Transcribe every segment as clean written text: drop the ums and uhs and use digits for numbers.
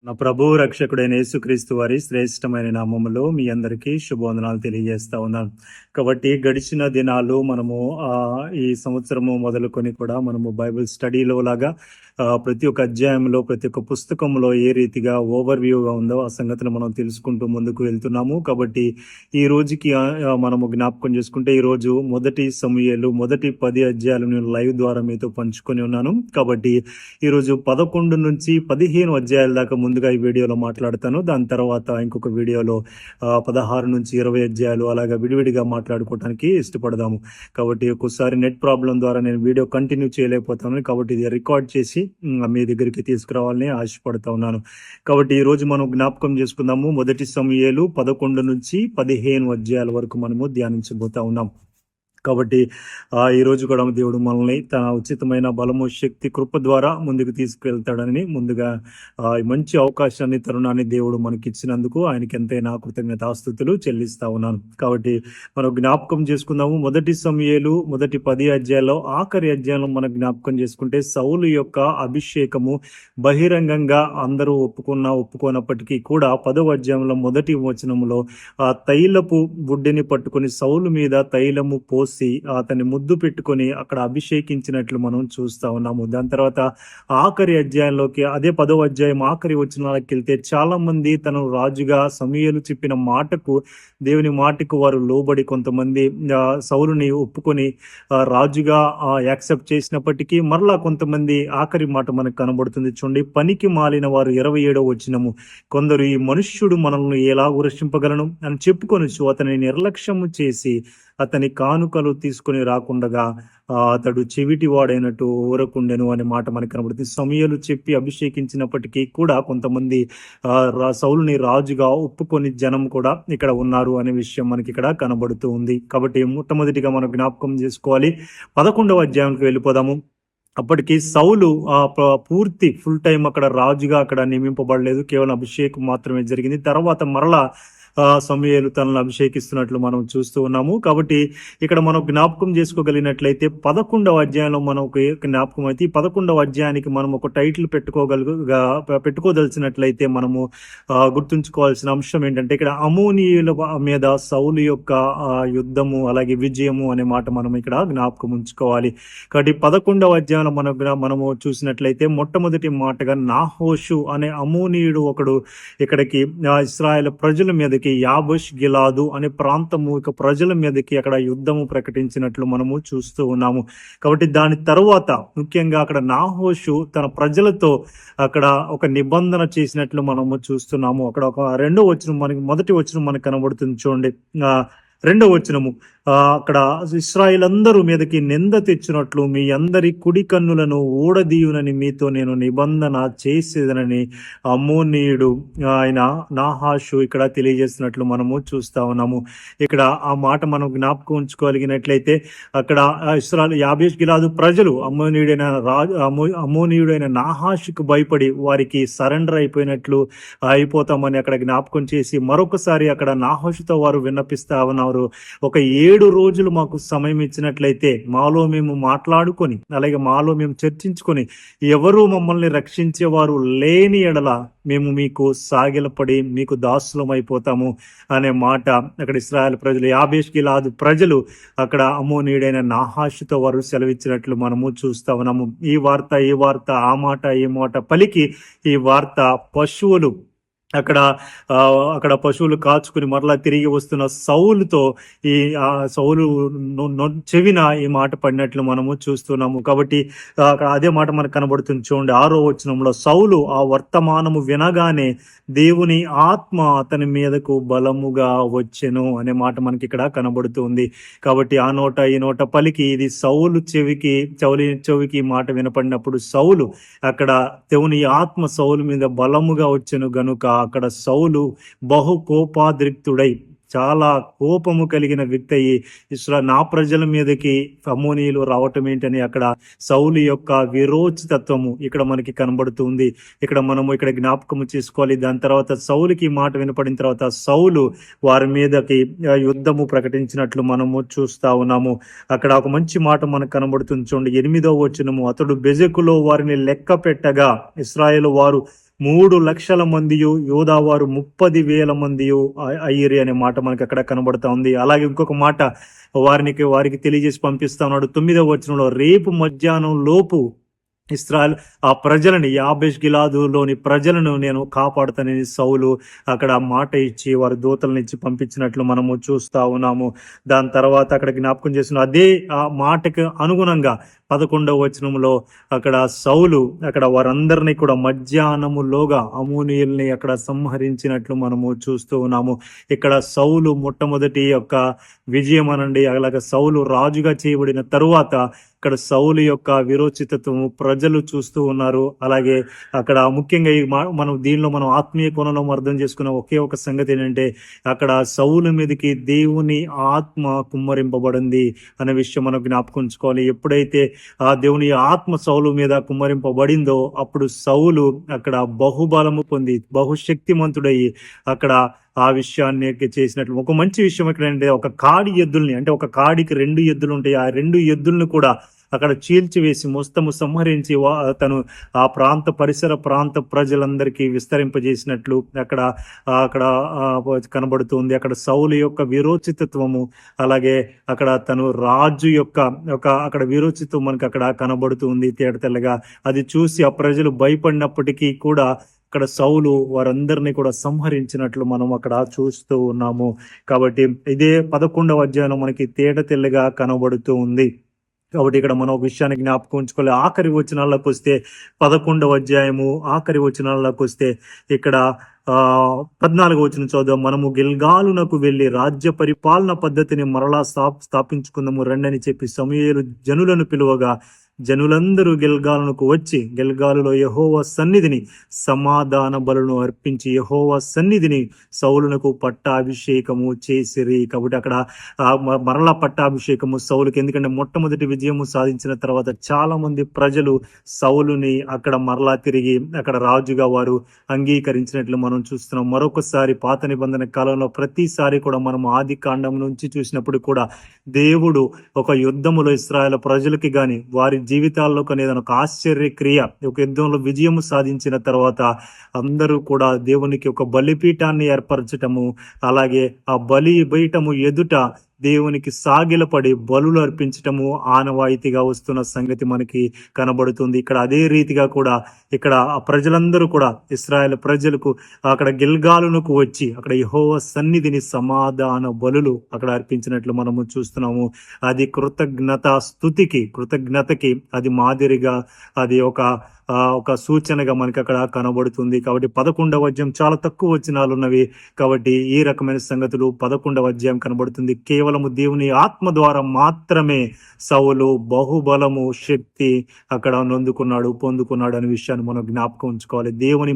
నా ప్రభువు రక్షకుడైన యేసుక్రీస్తు వారి శ్రేష్టమైన నామములో మీ అందరికీ శుభవందనాలు తెలియజేస్తా ఉన్నాను. కాబట్టి గడిచిన దినాలు మనము ఈ సంవత్సరము మొదలుకొని కూడా మనము బైబిల్ స్టడీలో లాగా ప్రతి ఒక్క అధ్యాయంలో ప్రతి ఒక్క పుస్తకంలో ఏ రీతిగా ఓవర్ వ్యూగా ఉందో ఆ సంగతిని మనం తెలుసుకుంటూ ముందుకు వెళ్తున్నాము. కాబట్టి ఈ రోజుకి మనము జ్ఞాపకం చేసుకుంటే ఈ రోజు మొదటి సమూయేలు మొదటి 10 అధ్యాయాలు నేను లైవ్ ద్వారా మీతో పంచుకొని ఉన్నాను. కాబట్టి ఈరోజు 11 నుంచి 15 అధ్యాయాల దాకా ముందుగా ఈ వీడియోలో మాట్లాడతాను. దాని తర్వాత ఇంకొక వీడియోలో 16 నుంచి 20 అధ్యాయాలు అలాగా విడివిడిగా మాట్లాడుకోవడానికి ఇష్టపడదాము. కాబట్టి ఒక్కోసారి నెట్ ప్రాబ్లం ద్వారా నేను వీడియో కంటిన్యూ చేయలేకపోతాను. కాబట్టి ఇది రికార్డ్ చేసి మీ దగ్గరికి తీసుకురావాలని ఆశపడుతూ ఉన్నాను. కాబట్టి ఈ రోజు మనం జ్ఞాపకం చేసుకుందాము. మొదటి సమూయేలు 11 నుంచి 15 అధ్యాయాల వరకు మనము ధ్యానించబోతా ఉన్నాం. కాబట్టి ఈరోజు కూడా దేవుడు మనల్ని తన ఉచితమైన బలము శక్తి కృప ద్వారా ముందుకు తీసుకువెళ్తాడని ముందుగా మంచి అవకాశాన్ని తరుణాన్ని దేవుడు మనకి ఇచ్చినందుకు ఆయనకి ఎంతైనా కృతజ్ఞతాస్తుతులు చెల్లిస్తా ఉన్నాను. కాబట్టి మనం జ్ఞాపకం చేసుకుందాము. మొదటి సమూయేలు మొదటి 10 అధ్యాయంలో ఆఖరి అధ్యాయంలో మనం జ్ఞాపకం చేసుకుంటే సౌలు యొక్క అభిషేకము బహిరంగంగా అందరూ ఒప్పుకోనప్పటికీ కూడా 10వ అధ్యాయంలో మొదటి వచనంలో ఆ తైలపు బుడ్డిని పట్టుకొని సౌలు మీద తైలము పోసి అతన్ని ముద్దు పెట్టుకొని అక్కడ అభిషేకించినట్లు మనం చూస్తా ఉన్నాము. దాని తర్వాత ఆఖరి అధ్యాయంలోకి అదే 10వ అధ్యాయం ఆఖరి వచనాలకు వెళ్తే చాలా మంది తను రాజుగా సమూయేలు చెప్పిన మాటకు దేవుని మాటకు వారు లోబడి కొంతమంది సౌలుని ఒప్పుకొని రాజుగా యాక్సెప్ట్ చేసినప్పటికీ మరలా కొంతమంది ఆఖరి మాట మనకు కనబడుతుంది. చూడండి, పనికి మాలిన వారు 27వ వచనము, కొందరు ఈ మనుష్యుడు మనల్ని ఎలా ఉరసింపగలను అని చెప్పుకొనొచ్చు అతని నిర్లక్ష్యము చేసి అతని కానుకలు తీసుకుని రాకుండగా అతడు చెవిటి వాడైనట్టు ఊరకుండెను అనే మాట మనకు కనబడుతుంది. సమూయేలు చెప్పి అభిషేకించినప్పటికీ కూడా కొంతమంది సౌలుని రాజుగా ఒప్పుకొని జనం కూడా ఇక్కడ ఉన్నారు అనే విషయం మనకి ఇక్కడ కనబడుతూ ఉంది. కాబట్టి మొట్టమొదటిగా మనం జ్ఞాపకం చేసుకోవాలి. 11వ అధ్యాయానికి వెళ్ళిపోదాము. అప్పటికి సౌలు పూర్తి ఫుల్ టైం అక్కడ రాజుగా అక్కడ నియమింపబడలేదు, కేవలం అభిషేకం మాత్రమే జరిగింది. తర్వాత మరలా సమూయేలు తనను అభిషేకిస్తున్నట్లు మనం చూస్తూ ఉన్నాము. కాబట్టి ఇక్కడ మనం జ్ఞాపకం చేసుకోగలిగినట్లయితే 11వ అధ్యాయంలో మనం జ్ఞాపకం అయితే 11వ అధ్యాయానికి మనం ఒక టైటిల్ పెట్టుకోదలిచినట్లయితే మనము గుర్తుంచుకోవాల్సిన అంశం ఏంటంటే ఇక్కడ అమోనీయుల మీద సౌలు యొక్క యుద్ధము అలాగే విజయము అనే మాట మనం ఇక్కడ జ్ఞాపకం ఉంచుకోవాలి. కాబట్టి 11వ అధ్యాయంలో మనము చూసినట్లయితే మొట్టమొదటి మాటగా నాహోషు అనే అమోనీయుడు ఒకడు ఇక్కడికి ఇశ్రాయేలు ప్రజల మీదకి యాబేష్ గిలాదు అనే ప్రాంతము ఇక ప్రజల మీదకి అక్కడ యుద్ధము ప్రకటించినట్లు మనము చూస్తూ ఉన్నాము. కాబట్టి దాని తరువాత ముఖ్యంగా అక్కడ నాహోషు తన ప్రజలతో అక్కడ ఒక నిబంధన చేసినట్లు మనము చూస్తున్నాము. అక్కడ ఒక మొదటి వచనం మనకు కనబడుతుంది. చూడండి, 2వ వచనము, అక్కడ ఇశ్రాయేల్ అందరూ మీదకి నింద తెచ్చినట్లు మీ అందరి కుడి కన్నులను ఊడదీయునని మీతో నేను నిబంధన చేసేదనని అమ్మోనీయుడు ఆయన నాహాషు ఇక్కడ తెలియజేస్తున్నట్లు మనము చూస్తా ఉన్నాము. ఇక్కడ ఆ మాట మనం జ్ఞాపకం ఉంచుకోగలిగినట్లయితే అక్కడ ఇశ్రాయేలు యాబేష్ గిలాదు ప్రజలు అమ్మోనీయుడైన నాహాషుకు భయపడి వారికి సరెండర్ అయిపోతామని అక్కడ జ్ఞాపకం చేసి మరొకసారి అక్కడ నాహాషుతో వారు విన్నపిస్తా ఉన్నారు. ఒక 7 రోజులు మాకు సమయం ఇచ్చినట్లయితే మాలో మేము మాట్లాడుకొని అలాగే మాలో మేము చర్చించుకొని ఎవరు మమ్మల్ని రక్షించేవారు లేని ఎడల మేము మీకు సాగిలపడి మీకు దాసులం అయిపోతాము అనే మాట అక్కడ ఇశ్రాయేలు ప్రజలు యాబేష్ గిలాదు ప్రజలు అక్కడ అమ్మోనీయుడైన నాహాషుతో వారు సెలవిచ్చినట్లు మనము చూస్తా ఉన్నాము. ఈ వార్త ఆ మాట పలికి ఈ వార్త పశువులు అక్కడ పశువులు కాచుకుని మరలా తిరిగి వస్తున్న సౌలుతో ఈ సౌలు చెవిన ఈ మాట పడినట్లు మనము చూస్తున్నాము. కాబట్టి అక్కడ అదే మాట మనకు కనబడుతుంది. చూడండి, 6వ వచనంలో సౌలు ఆ వర్తమానము వినగానే దేవుని ఆత్మ అతని మీదకు బలముగా వచ్చెను అనే మాట మనకి ఇక్కడ కనబడుతుంది. కాబట్టి ఆ నోట ఈ నోట పలికి ఇది సౌలు చెవికి మాట వినపడినప్పుడు సౌలు అక్కడ దేవుని ఆత్మ సౌలు మీద బలముగా వచ్చెను గనుక అక్కడ సౌలు బహు కోపాద్రిక్తుడై చాలా కోపము కలిగిన వ్యక్తి అయ్యి నా ప్రజల మీదకి అమ్మోనీయులు రావటం ఏంటని అక్కడ సౌలు యొక్క విరోచితత్వము ఇక్కడ మనకి కనబడుతుంది. మనము ఇక్కడ జ్ఞాపకము చేసుకోవాలి. దాని తర్వాత సౌలుకి మాట వినపడిన తర్వాత సౌలు వారి మీదకి యుద్ధము ప్రకటించినట్లు మనము చూస్తా ఉన్నాము. అక్కడ ఒక మంచి మాట మనకు కనబడుతుంది. చూడండి, 8వ వచనము, అతడు బెజెకులో వారిని లెక్క పెట్టగా ఇశ్రాయేలు వారు 3,00,000 మందియు, యోధావారు 30,000 మందియు అయ్యిరి అనే మాట మనకి అక్కడ కనబడతా ఉంది. అలాగే ఇంకొక మాట వారికి తెలియజేసి పంపిస్తా ఉన్నాడు 9వ వచనంలో, రేపు మధ్యాహ్నం లోపు ఇశ్రాయేల్ ఆ ప్రజలని, యాబేష్ గిలాదులోని ప్రజలను నేను కాపాడుతానని సౌలు అక్కడ మాట ఇచ్చి వారి దూతలను ఇచ్చి పంపించినట్లు మనము చూస్తా ఉన్నాము. దాని తర్వాత అక్కడ జ్ఞాపకం చేసిన అదే ఆ మాటకు అనుగుణంగా 11వ వచనంలో అక్కడ సౌలు అక్కడ వారందరినీ కూడా మధ్యాహ్నములోగా అమోనీయుల్ని అక్కడ సంహరించినట్లు మనము చూస్తూ ఉన్నాము. ఇక్కడ సౌలు మొట్టమొదటి యొక్క విజయం అనండి, అలాగే సౌలు రాజుగా చేయబడిన తరువాత ఇక్కడ సౌలు యొక్క విరోచితత్వము ప్రజలు చూస్తూ ఉన్నారు. అలాగే అక్కడ ముఖ్యంగా మనం దీనిలో మనం ఆత్మీయ కోణంలో అర్థం చేసుకున్న ఒకే ఒక సంగతి ఏంటంటే, అక్కడ సౌలు మీదకి దేవుని ఆత్మ కుమ్మరింపబడింది అనే విషయం మనం జ్ఞాపకం ఉంచుకోవాలి. ఎప్పుడైతే ఆ దేవుని ఆత్మ సౌలు మీద కుమ్మరింపబడిందో అప్పుడు సౌలు అక్కడ బహుబలము పొంది బహుశక్తిమంతుడయ్యి అక్కడ ఆ విషయాన్ని చేసినట్లు. ఒక మంచి విషయం ఎక్కడంటే, ఒక కాడి ఎద్దుల్ని, అంటే ఒక కాడికి 2 ఎద్దులు ఉంటాయి, ఆ 2 ఎద్దులను కూడా అక్కడ చీల్చివేసి మొత్తము సంహరించి తను ఆ పరిసర ప్రాంత ప్రజలందరికీ విస్తరింపజేసినట్లు అక్కడ అక్కడ కనబడుతుంది. అక్కడ సౌలు యొక్క విరోచితత్వము, అలాగే అక్కడ తను రాజు యొక్క అక్కడ విరోచిత్వం మనకు అక్కడ కనబడుతుంది తేటతెల్లగా. అది చూసి ఆ ప్రజలు భయపడినప్పటికీ కూడా అక్కడ సౌలు వారందరినీ కూడా సంహరించినట్లు మనం అక్కడ చూస్తూ ఉన్నాము. కాబట్టి ఇదే 11వ అధ్యాయంలో మనకి తేటతెల్లగా కనబడుతూ ఉంది. కాబట్టి ఇక్కడ మనం ఒక విషయాన్ని జ్ఞాపకం ఉంచుకోవాలి. ఆఖరి వచనాల్లోకి వస్తే 11వ అధ్యాయము ఆఖరి వచనాల్లోకి వస్తే ఇక్కడ 14వ వచనం చదువు. మనము గిల్గాలునకు వెళ్ళి రాజ్య పరిపాలన పద్ధతిని మరలా స్థాపించుకుందాము రండని చెప్పి సమూయేలు జనులను పిలువగా జనులందరూ గిల్గాలునకు వచ్చి గిల్గాలులో యెహోవా సన్నిధిని సమాధాన బలులను అర్పించి యెహోవా సన్నిధిని సౌలునకు పట్టాభిషేకము చేసిరి. కాబట్టి అక్కడ మరలా పట్టాభిషేకము సౌలుకి, ఎందుకంటే మొట్టమొదటి విజయము సాధించిన తర్వాత చాలా మంది ప్రజలు సౌలుని అక్కడ మరలా తిరిగి అక్కడ రాజుగా వారు అంగీకరించినట్లు మనం చూస్తున్నాం. మరొకసారి పాత నిబంధన కాలంలో ప్రతిసారి కూడా మనం ఆది కాండం నుంచి చూసినప్పుడు కూడా దేవుడు ఒక యుద్ధములో ఇశ్రాయేలు ప్రజలకి గాని వారి జీవితాల్లో కానీ ఏదైనా ఒక ఆశ్చర్యక్రియ, ఒక యుద్ధంలో విజయము సాధించిన తర్వాత అందరూ కూడా దేవునికి ఒక బలిపీఠాన్ని ఏర్పరచటము, అలాగే ఆ బలి బయటము ఎదుట దేవునికి సాగిలపడి బలులు అర్పించటము ఆనవాయితీగా వస్తున్న సంగతి మనకి కనబడుతుంది. ఇక్కడ అదే రీతిగా కూడా ఇక్కడ ఆ ప్రజలందరూ కూడా ఇశ్రాయేలు ప్రజలకు అక్కడ గిల్గాలునకు వచ్చి అక్కడ యెహోవా సన్నిధిని సమాధాన బలులు అక్కడ అర్పించినట్లు మనము చూస్తున్నాము. అది కృతజ్ఞతకి అది మాదిరిగా, అది ఒక సూచనగా మనకి అక్కడ కనబడుతుంది. కాబట్టి 11వ అధ్యాయం చాలా తక్కువ వచనాలు ఉన్నవి. కాబట్టి ఈ రకమైన సంగతులు 11వ అధ్యాయం కనబడుతుంది. కేవలము దేవుని ఆత్మ ద్వారా మాత్రమే సౌలు బహుబలము శక్తి అక్కడ పొందుకున్నాడు అనే విషయాన్ని మనం జ్ఞాపకం ఉంచుకోవాలి.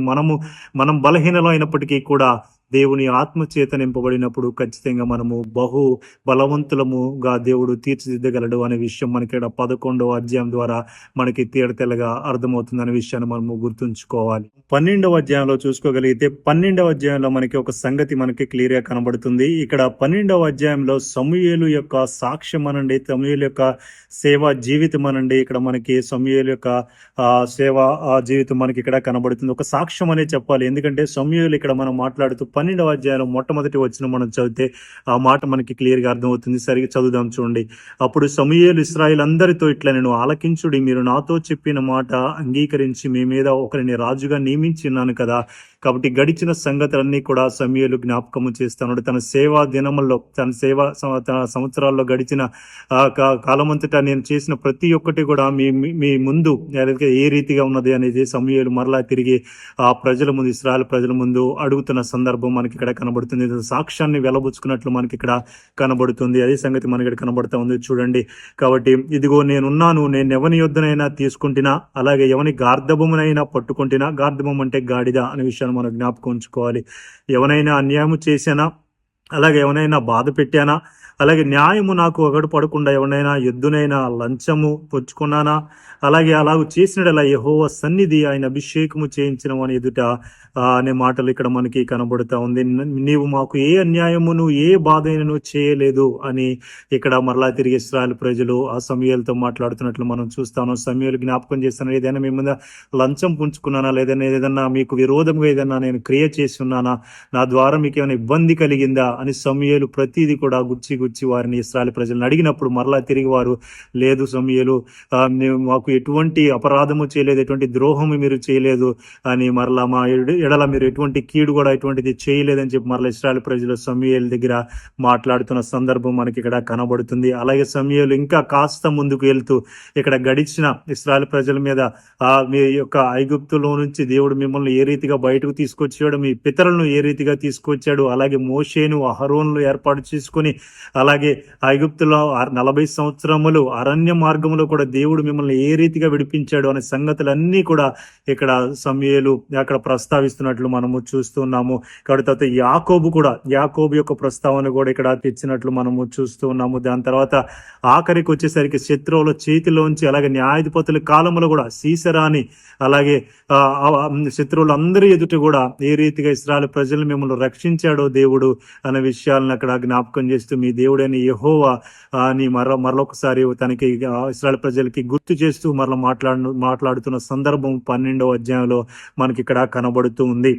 మనం బలహీనలు అయినప్పటికీ కూడా దేవుని ఆత్మచేత నింపబడినప్పుడు ఖచ్చితంగా మనము బహు బలవంతులముగా దేవుడు తీర్చిదిద్దగలడు అనే విషయం మనకి ఇక్కడ 11వ అధ్యాయం ద్వారా మనకి తేటతెల్లగా అర్థమవుతుంది అనే విషయాన్ని మనము గుర్తుంచుకోవాలి. 12వ అధ్యాయంలో చూసుకోగలిగితే 12వ అధ్యాయంలో మనకి ఒక సంగతి మనకి క్లియర్ గా కనబడుతుంది. ఇక్కడ 12వ అధ్యాయంలో సమూయేలు యొక్క సాక్ష్యం అనండి, సమూయేలు యొక్క సేవా జీవితం అనండి, ఇక్కడ మనకి సమూయేలు యొక్క సేవా జీవితం మనకి ఇక్కడ కనబడుతుంది. ఒక సాక్ష్యం అనే చెప్పాలి, ఎందుకంటే సమూయేలు ఇక్కడ మనం మాట్లాడుతూ 12వ అధ్యాయంలో మొట్టమొదటి వచనం మనం చదివితే ఆ మాట మనకి క్లియర్ గా అర్థమవుతుంది. సరిగ్గా చదువుదాం చూడండి. అప్పుడు సమూయేలు ఇశ్రాయేలు అందరితో ఇట్లా, నేను ఆలకించుడి, మీరు నాతో చెప్పిన మాట అంగీకరించి మీ మీద ఒకరిని రాజుగా నియమించినాను కదా. కాబట్టి గడిచిన సంగతులన్నీ కూడా సమూయేలు జ్ఞాపకము చేస్తున్నాడు. తన సేవా దినముల్లో, తన సంవత్సరాల్లో గడిచిన కాలమంతటా నేను చేసిన ప్రతి ఒక్కటి కూడా మీ ముందు ఏ రీతిగా ఉన్నది అనేది సమూయేలు మరలా తిరిగి ఆ ప్రజల ముందు, ఇశ్రాయేలు ప్రజల ముందు అడుగుతున్న సందర్భం మనకి ఇక్కడ కనబడుతుంది. సాక్ష్యాన్ని వెలబుచ్చుకున్నట్లు మనకి ఇక్కడ కనబడుతుంది. అదే సంగతి మనకి ఇక్కడ కనబడుతూ ఉంది చూడండి. కాబట్టి ఇదిగో నేనున్నాను, నేను ఎవని యొద్దనైనా తీసుకుంటున్నా, అలాగే ఎవని గార్ధబొమ్మనైనా పట్టుకుంటున్నా. గార్ధబొమ్మ అంటే గాడిద అనే విషయాన్ని మనం జ్ఞాపకం ఉంచుకోవాలి. ఎవనైనా అన్యాయం చేశానా, అలాగే ఎవరైనా బాధ పెట్టానా, అలాగే న్యాయము నాకు ఒకడు పడకుండా ఎవరినైనా ఎద్దునైనా లంచము పుచ్చుకున్నానా, అలాగే అలాగ చేసినడలా యెహోవా సన్నిధి ఆయన అభిషేకము చేయించిన వాని ఎదుట అనే మాటలు ఇక్కడ మనకి కనబడుతా ఉంది. నీవు మాకు ఏ అన్యాయమును ఏ బాధైనను చేయలేదు అని ఇక్కడ మరలా తిరిగి ఇశ్రాయేలు ప్రజలు ఆ సమూయేలుతో మాట్లాడుతున్నట్లు మనం చూస్తాను. సమూయేలు జ్ఞాపకం చేస్తాను, ఏదైనా మీ మీద లంచం పుంజుకున్నానా, ఏదైనా మీకు విరోధంగా ఏదైనా నేను క్రియ చేసి ఉన్నానా, నా ద్వారా మీకు ఏమైనా ఇబ్బంది కలిగిందా అని సమూయేలు ప్రతిదీ కూడా గుచ్చి వారిని ఇశ్రాయేలు ప్రజలను అడిగినప్పుడు మరలా తిరిగి వారు, లేదు సమూయేలు, మాకు ఎటువంటి అపరాధము చేయలేదు, ఎటువంటి ద్రోహము మీరు చేయలేదు అని మరలా మా ఎడల మీరు ఎటువంటి కీడు కూడా ఎటువంటిది చేయలేదని చెప్పి మరలా ఇశ్రాయేలు ప్రజలు సమూయేలు దగ్గర మాట్లాడుతున్న సందర్భం మనకి ఇక్కడ కనబడుతుంది. అలాగే సమూయేలు ఇంకా కాస్త ముందుకు వెళ్తూ ఇక్కడ గడిచిన ఇశ్రాయేలు ప్రజల మీద మీ యొక్క ఐగుప్తులో నుంచి దేవుడు మిమ్మల్ని ఏ రీతిగా బయటకు తీసుకొచ్చాడు, మీ పితరులను ఏ రీతిగా తీసుకొచ్చాడు, అలాగే మోషేను అహరోనులు ఏర్పాటు చేసుకొని అలాగే ఐగుప్తులో 40 సంవత్సరములు అరణ్య మార్గంలో కూడా దేవుడు మిమ్మల్ని ఏ రీతిగా విడిపించాడు అనే సంగతులన్నీ కూడా ఇక్కడ సమూయేలు అక్కడ ప్రస్తావిస్తున్నట్లు మనము చూస్తున్నాము. కాబట్టి తర్వాత యాకోబు యొక్క ప్రస్తావన కూడా ఇక్కడ తెచ్చినట్లు మనము చూస్తూ ఉన్నాము. దాని తర్వాత ఆఖరికి వచ్చేసరికి శత్రువుల చేతిలోంచి అలాగే న్యాయాధిపతుల కాలంలో కూడా సీసరాని అలాగే శత్రువులందరి ఎదుట కూడా ఏ రీతిగా ఇశ్రాయేలు ప్రజలు మిమ్మల్ని రక్షించాడో దేవుడు అనే విషయాలను అక్కడ జ్ఞాపకం చేస్తూ మీ దేవుడైన యెహోవా అని మరొకసారి తనకి ఇశ్రాయేలు ప్రజలకి గుర్తు చేస్తూ మాట్లాడుతున్న సందర్భం 12వ అధ్యాయంలో మనకి ఇక్కడ కనబడుతూ ఉంది.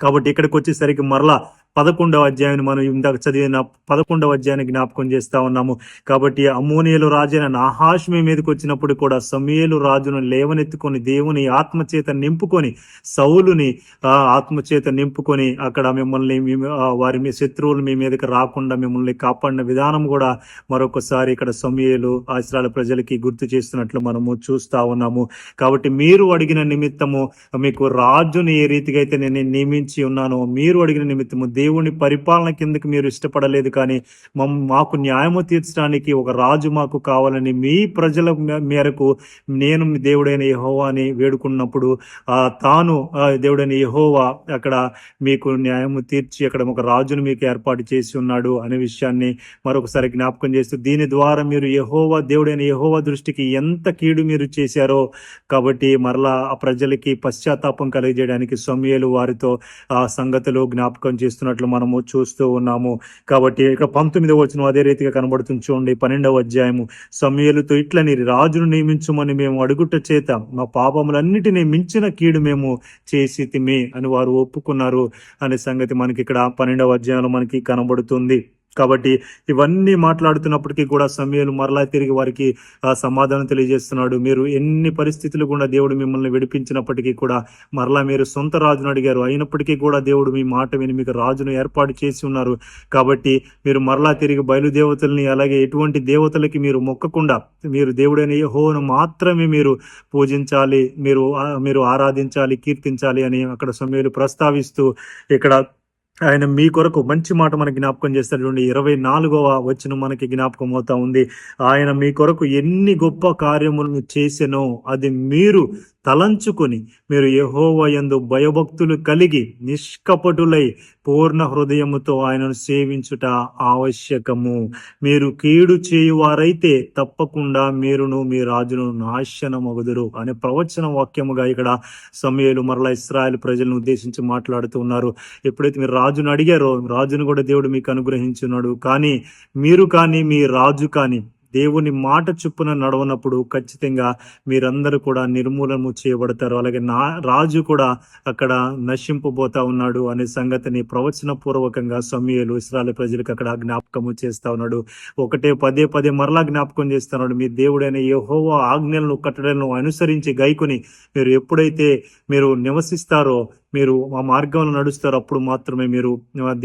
కాబట్టి ఇక్కడికి వచ్చేసరికి మరలా 11వ అధ్యాయాన్ని మనం ఇందాక చదివిన 11వ అధ్యాయాన్ని జ్ఞాపకం చేస్తా ఉన్నాము. కాబట్టి అమ్మోనియేలు రాజైన నాహాషు మీదకి వచ్చినప్పుడు కూడా సమూయేలు రాజును లేవనెత్తుకొని దేవుని ఆత్మచేత నింపుకొని సౌలుని ఆత్మచేత నింపుకొని అక్కడ మిమ్మల్ని వారి మీ శత్రువులు మీ మీదకి రాకుండా మిమ్మల్ని కాపాడిన విధానం కూడా మరొకసారి ఇక్కడ సమూయేలు ఇశ్రాయేలు ప్రజలకి గుర్తు చేస్తున్నట్లు మనము చూస్తా ఉన్నాము. కాబట్టి మీరు అడిగిన నిమిత్తము మీకు రాజుని ఏ రీతిగా అయితే నేను నియమించి ఉన్నానో, మీరు అడిగిన నిమిత్తము దేవుని పరిపాలన కిందకి మీరు ఇష్టపడలేదు, కానీ మాకు న్యాయము తీర్చడానికి ఒక రాజు మాకు కావాలని మీ ప్రజల మేరకు నేను దేవుడైన యెహోవా అని వేడుకున్నప్పుడు తాను దేవుడైన యెహోవా అక్కడ మీకు న్యాయము తీర్చి అక్కడ ఒక రాజును మీకు ఏర్పాటు చేసి ఉన్నాడు అనే విషయాన్ని మరొకసారి జ్ఞాపకం చేస్తూ దీని ద్వారా మీరు దేవుడైన యెహోవా దృష్టికి ఎంత కీడు మీరు చేశారో, కాబట్టి మరలా ఆ ప్రజలకి పశ్చాత్తాపం కలిగజేయడానికి సమూయేలు వారితో ఆ సంగతులు జ్ఞాపకం చేస్తున్నట్లు మనము చూస్తూ ఉన్నాము. కాబట్టి ఇక్కడ 19వ వచనం అదే రీతిగా కనబడుతుంది చూడండి. 12వ అధ్యాయము సమూయేలుతో ఇట్లని రాజును నియమించమని మేము అడుగుట చేత మా పాపములన్నిటినీ మించిన కీడు మేము చేసితిమి అని వారు ఒప్పుకున్నారు అనే సంగతి మనకి ఇక్కడ 12వ అధ్యాయంలో మనకి కనబడుతుంది. కాబట్టి ఇవన్నీ మాట్లాడుతున్నప్పటికీ కూడా సమూయేలు మరలా తిరిగి వారికి సమాధానం తెలియజేస్తున్నాడు. మీరు ఎన్ని పరిస్థితులు కూడా దేవుడు మిమ్మల్ని విడిపించినప్పటికీ కూడా మరలా మీరు సొంత రాజును అడిగారు, అయినప్పటికీ కూడా దేవుడు మీ మాట విని మీకు రాజును ఏర్పాటు చేసి ఉన్నారు. కాబట్టి మీరు మరలా తిరిగి బయలుదేవతల్ని అలాగే ఎటువంటి దేవతలకి మీరు మొక్కకుండా మీరు దేవుడైన యెహోవాను మాత్రమే మీరు పూజించాలి, మీరు ఆరాధించాలి, కీర్తించాలి అని అక్కడ సమూయేలు ప్రస్తావిస్తూ ఇక్కడ ఆయన మీ కొరకు మంచి మాట మనకి జ్ఞాపకం చేస్తాడు. 24వ వచనం మనకి జ్ఞాపకం అవుతా ఉంది. ఆయన మీ కొరకు ఎన్ని గొప్ప కార్యములను చేసెనో అది మీరు తలంచుకొని మీరు యెహోవా యందు భయభక్తులు కలిగి నిష్కపటులై పూర్ణ హృదయముతో ఆయనను సేవించుట ఆవశ్యకము. మీరు కీడు చేయువారైతే తప్పకుండా మీరును మీ రాజును నాశనమగుదురు అనే ప్రవచన వాక్యముగా ఇక్కడ సమూయేలు మరలా ఇశ్రాయేలు ప్రజలను ఉద్దేశించి మాట్లాడుతూ ఉన్నారు. ఎప్పుడైతే మీరు రాజును అడిగారో రాజును కూడా దేవుడు మీకు అనుగ్రహించున్నాడు, కానీ మీరు కానీ మీ రాజు కానీ దేవుని మాట చొప్పున నడవనప్పుడు ఖచ్చితంగా మీరందరూ కూడా నిర్మూలన చేయబడతారు. అలాగే రాజు కూడా అక్కడ నశింపబోతా ఉన్నాడు అనే సంగతిని ప్రవచన పూర్వకంగా సమూయేలు ఇశ్రాయేలు ప్రజలకు అక్కడ జ్ఞాపకము చేస్తా ఉన్నాడు. పదే మరలా జ్ఞాపకం చేస్తున్నాడు. మీ దేవుడైన యెహోవా ఆజ్ఞలను కట్టడలను అనుసరించి గైకొని మీరు ఎప్పుడైతే మీరు నివసిస్తారో, మీరు ఆ మార్గంలో నడుస్తారు, అప్పుడు మాత్రమే మీరు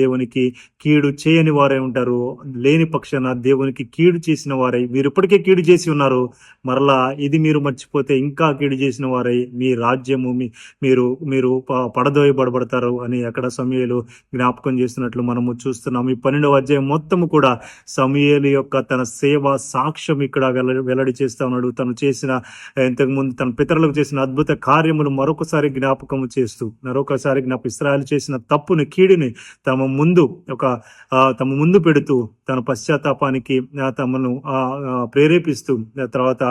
దేవునికి కీడు చేయని వారే ఉంటారు. లేని పక్షాన దేవునికి కీడు చేసిన వారే వారై, మీరు ఇప్పటికే కీడు చేసి ఉన్నారు, మరలా ఇది మీరు మర్చిపోతే ఇంకా కీడు చేసిన వారై మీ రాజ్యము మీరు మీరు పడదోయబడతారు అని అక్కడ సమూయేలు జ్ఞాపకం చేస్తున్నట్లు మనము చూస్తున్నాం. ఈ 12వ అధ్యాయం మొత్తము కూడా సమూయేలు యొక్క తన సేవ సాక్ష్యం ఇక్కడ వెల్లడి చేస్తా ఉన్నాడు. తను చేసిన ఇంతకుముందు తన పితరులకు చేసిన అద్భుత కార్యములు మరొకసారి జ్ఞాపకము చేస్తూ, ఇశ్రాయేలు చేసిన తప్పుని, కీడుని తమ ముందు పెడుతూ, తన పశ్చాత్తాపానికి తమను ప్రేరేపిస్తూ, తర్వాత